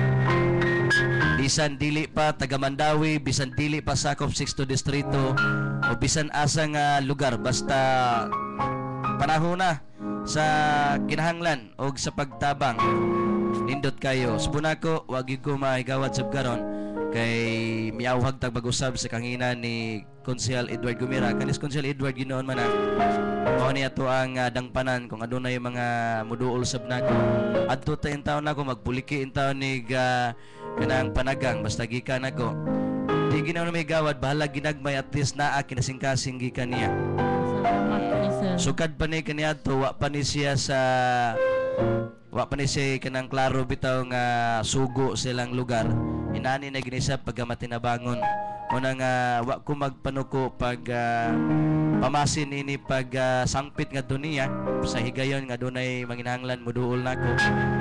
Bisan dili pa taga Mandawi, bisan dili pa sakop 6 distrito o bisan asa nga lugar basta panahon na sa kinahanglan o sa pagtabang nindot kayo. Subuna ko wag ko maigawad sab karon kay miawhag tag pag-usab sa kangina ni Konsehal Edward Gumira. Kanis Konsehal Edward ginoon man mao ni ato ang dangpanan kung adunay mga muduol sab nako adto ta in taon nako magbuliki in taon ni kanang panagang basta gikan nako di ginaw na may gawad bahala ginagmay at least naa kinasingkasing gikan niya. Sukad pa ni kaniya to wa pa ni siya sa wa pa ni siya kanang klaro bitaw nga sugo silang lugar. Inani na ginisa pagkamatinabangon una nga wa ko magpanuko pag pamasin ini pag sangpit nga duniya sa higayon nga dunay manginahanglan muduol nako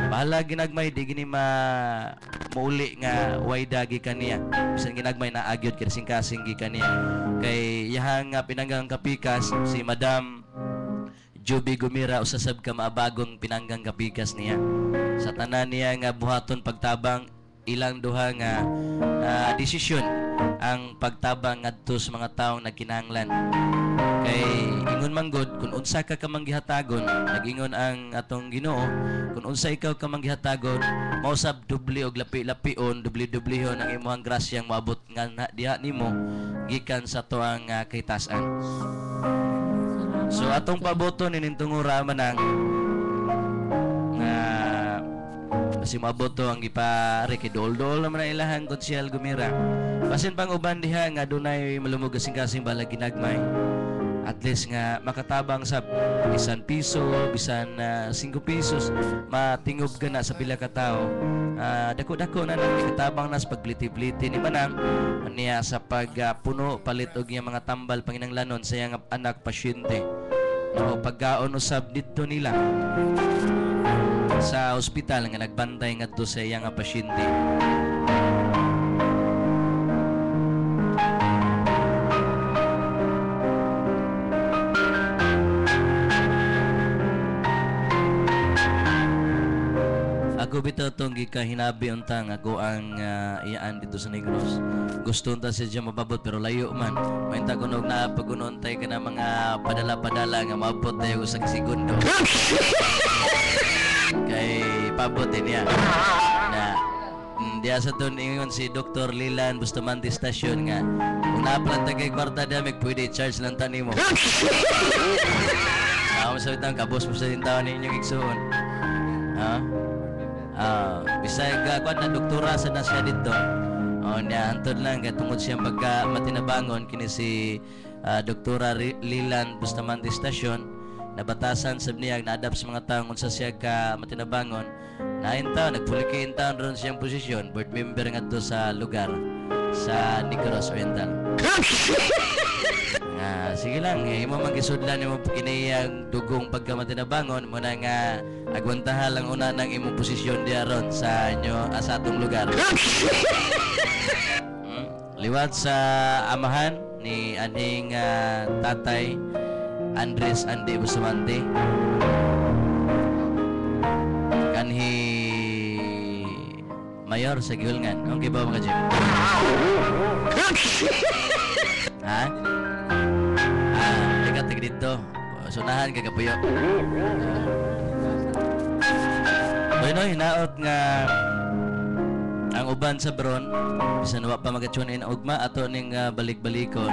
bahala ginagmay di gini mauli nga way dagi kaniya bisan ginagmay na agyod kasing-kasing gi kaniya kay yahang pinanggang kapikas si Madam Juby Gumira usasab ka maabagong pinanggang kapikas niya sa tanan niya nga buhaton pagtabang ilang duha nga desisyon ang pagtabang ngadto sa mga taong nagkinahanglan kay ingon manggod kung unsa ka manggihatagon nagingon ang atong Ginoo kung unsa ikaw ka manggihatagon mausab dubli og lapi-lapion dubli-dublihon ang imong grasyang moabot nga diha nimo gikan sa tuang kahitasan. So atong paboto ninintong ura manang kasi maabot to ang ipare kay dol-dol naman ang ilahang Konsehal Gumira. Basin pang uban diha nga dunay malumog kasing-kasing balag ginagmay. At least nga makatabang sa bisan piso, bisan 5 pesos, matingob ka na sa pila ka tao. Dako-dako na nang ikatabang na sa pagbliti-bliti ni manang niya sa pagpuno palit og iyang mga tambal panginanglanon sa iyang anak pasyente. No, pagkaon usab dito nila sa ospital nga nagbantay ngadto sa iyang pasyente. Ako bitaw tong gikahinabi untang ako ang iyaan dito sa Negros. Gusto unta siya mababot pero layo man. Mainta ko nog na pagunontay ka na mga padala-padala nga maabot tayo sa segundo. Kay pabotin niya na diya sa to ingon si Dr. Lilan Bustamante Station nga kung naplanta kay kwarta damig pwede charge lang tani mo. Masawit ang kabos mo sa tintawan ninyong igsoon bisay kwan na doktora sa na siya dito niya antod lang tungod siyang pagka matinabangon kini si Dr. Lilan Bustamante Station nabatasan sab niya na-adapt sa mga taong unsa siya ka matinabangon na taon nagpuliki taon ron siyang posisyon board member ngadto sa lugar sa Negros Oriental. Sige lang, imo magisudlan imo kiniyang dugong pagkamatinabangon mo na nga agwantahan lang una ng imong posisyon diaron sa inyo sa atong lugar. Liwat sa amahan ni aning tatay Andres Andy Bustamante. Kanhi mayor sa Gihulngan. Okay ba mga Jim? Ha? Tig dito. Sunahan ka kapuyo. Noy, hinaot nga ang uban sa Bron bisan wa pa magatsunin ang ugma ato ning balik-balikon.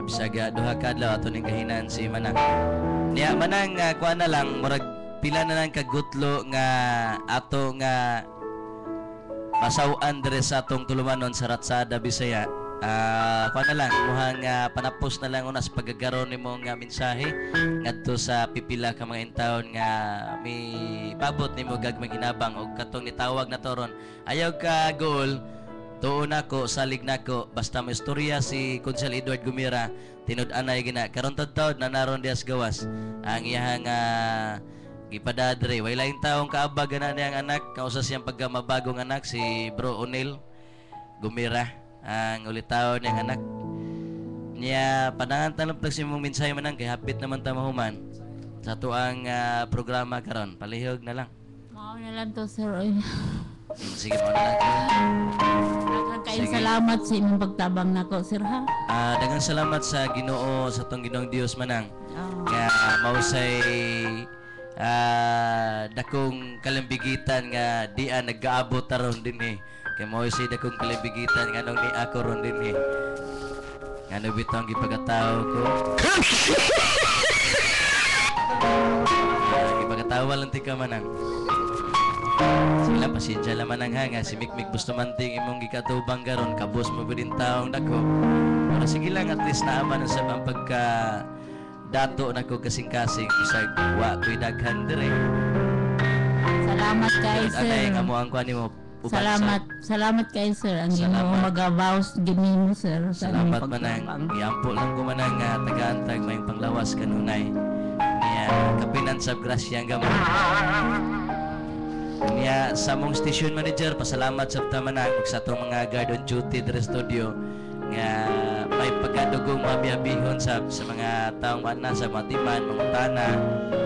Bisaga duha ka adlaw ato ning kahinan si Manang. Niya Manang kuan na lang murag pila na lang kagutlo nga ato nga pasaw-an dire sa atong tulumanon sa Ratsada Bisaya. Kuan na lang muhang panapos na lang una sa pagagaron nimo nga mensahe ngadto sa pipila ka mga intawon nga mi pabot nimo gagmay ginabang og katong nitawag na toron ayaw ka goal tuon nako salig nako basta may istorya si Konsel Edward Gumira tinud-anay gina karon taud na naron dias gawas ang iyang gipadadre way laing taong kaabag na niyang anak kausa siyang pagkamabagong anak si Bro O'Neil Gumira ang ulitaw niyang anak niya panangan tanong si mong mensahe Manang kay hapit naman ta mahuman sa tuang programa karon palihog na lang mao na lang to sir. Sige mo na lang Daghang salamat sa imong pagtabang nako sir ha. Daghang salamat sa Ginoo sa tong Ginoong Dios Manang nga mausay dakong kalambigitan nga dian nagaabot taron dinhi kay mo si dakong kalambigitan nga nung ni ako ron dinhi nga nabitong gipagataw ko gipagatawa lang ti ka Manang. Sila pasensya lang Manang ha nga si Mikmik Bustamante imong gikatubang karon kabos mo ba din taong dako pero sige lang at least naaman sa ang pagka dato na ko kasing-kasing bisag wa ko'y daghan dire. Salamat kay sir. Anay amo ang kuan nimo. Salamat kay sir ang imong mag-vows ginimo sir. Salamat Manang. Iampo lang ko Manang nga taga-antag may panglawas kanunay. Niya kapinan sa grasya nga niya sa mong station manager pasalamat sa Manang ug sa atong mga guard on duty dire studio nga may pagkadugong mabiabihon sa mga taong ana sa mga timan, mga tana,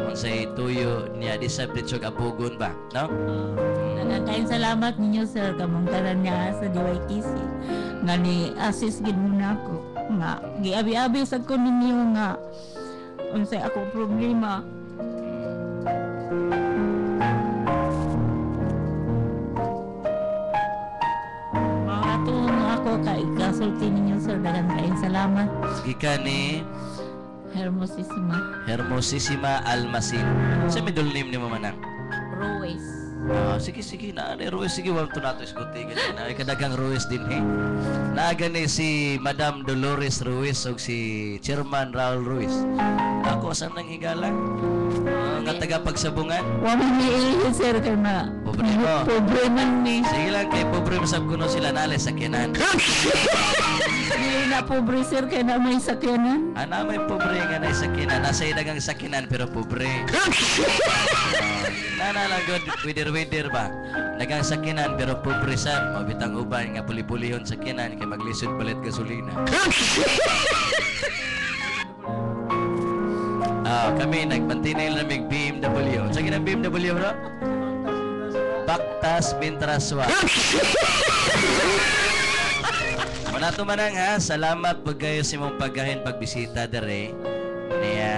unsay tuyo niya di sa britsog apugon ba, no? Nagkakain salamat ninyo sir kamong tanan niya sa DYKC nga ni assist gid mo nako nga giabi-abi sad ko ninyo nga unsay ako problema. Kay kasulti ninyo sir daghang kaayong salamat. Gika ni Hermosissima Almasin. Sa middle name ni mo Manang? Ruiz. Sige na Ruiz sige wag to nato isguti ganyan. Ay kadagang Ruiz din Naaga ni si Madam Dolores Ruiz ug si Chairman Raul Ruiz. Ako saan nang higala? Nga taga pagsabungan. Wa man ni sir kay na. Pobre man ni. Sige lang kay pobre masab kuno sila nalay sakyanan. Dili na pobre sir kay na may sakyanan. Ana may pobre nga na sakyanan. Nasa dagang sakyanan pero pobre. Nana lang good wider ba. Dagang sakyanan pero pobre sa mabitang uban nga puli-pulihon sakyanan kay maglisod palit gasolina. Kami nagpantinil na may BMW. Sa ginang BMW bro? Baktas Bintraswa. Muna to Manang ha. Salamat pag kayo sa mong pagkahin pagbisita dere. Niya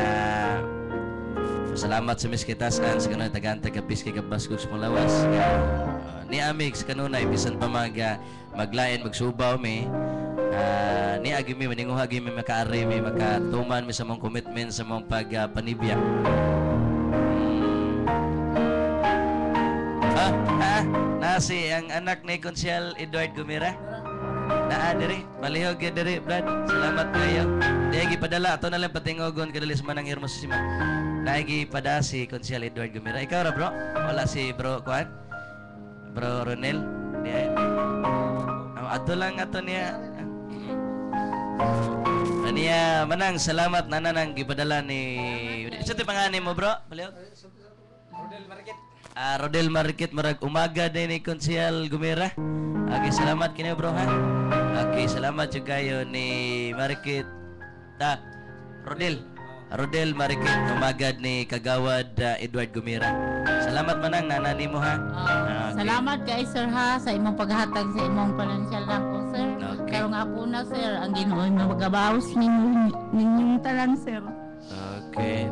salamat sa miskitasan sa kanunay tagantag kapis kay kabaskog sa lawas. Ni Amix kanunay bisan pa maglain magsubaw mi. Ni agimi maninguha gimi makaari mi makatuman mi sa mong commitment sa mong pagpanibya. Nasi ang anak ni Konsel Edward Gumira. Diri, palihog ya diri, Brad. Salamat kayo. Diagi padala ato na lang patingogon kadali sa Manang Hermosissima. Naigi pada si Konsel Edward Gumira. Ikaw ra bro? Wala si bro kuan? Bro Ronel. Diay. Ato lang ato niya. Aniya, manang salamat na nang gipadala ni... Isa ito panganin mo, bro? Baliw? Rodel Marikit, marag umaga din ni Konsyal Gumera. Okay, salamat kini bro ha. Okay, salamat juga kayo ni Marikit. Rodel Marikit, umagad ni Kagawad Edward Gumera. Salamat manang nanani mo ha. Okay. Salamat kay sir ha sa imong paghatag sa imong financial lang po sir. Okay. Karong ako na sir, ang Ginoo ay magabawas ninyong talan sir. Okay.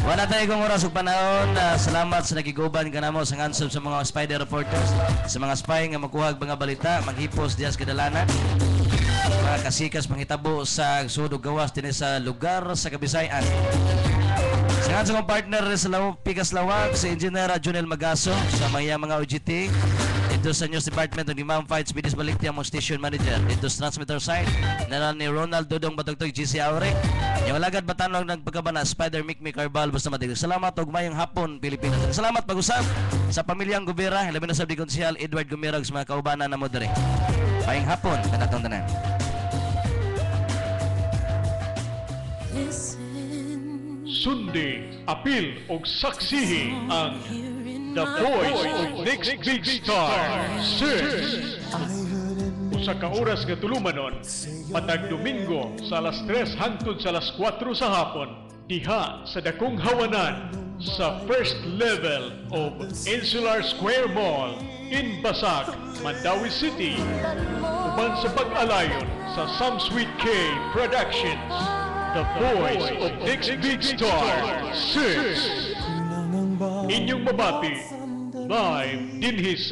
Wala tayo kong oras ug panahon. Salamat sa nagiguban ka namo sa ngansop sa mga spider reporters, sa mga spy nga makuhag mga balita, maghipos dias kadalanan. Mga kasikas panghitabo sa sud ug gawas dinhi sa lugar sa Kabisayan. Sa ngansop kong partner sa Pikas Lawag, si Engineer Junel Magaso, sa mga OGT, ito sa News Department ni Ma'am Fights Bidis Balikti ang Station Manager, ito sa Transmitter Side na ni Ronald Dodong Batugtog GC Aure. Yung alagad batanog nagpagkabana Spider Mick Carbal basta matigil. Salamat og mayong hapon Pilipinas. Salamat pag-usap sa pamilyang Gumera, labi na sa Konsyal Edward Gumera sa mga kaubanan na mo dire. Mayong hapon kanatong tanan. Sundi, apil og saksihi ang The Voice of Next Big Star, Sis. Usa ka oras nga tulumanon, matag Domingo sa alas 3 hangtod sa alas 4 sa hapon, diha sa dakong hawanan sa first level of Insular Square Mall in Basag, Mandawi City. Uban sa pag-alayon sa Sam Sweet K Productions, The Voice of Next Big Star, Sis. Inyong mabati, live dinhi sa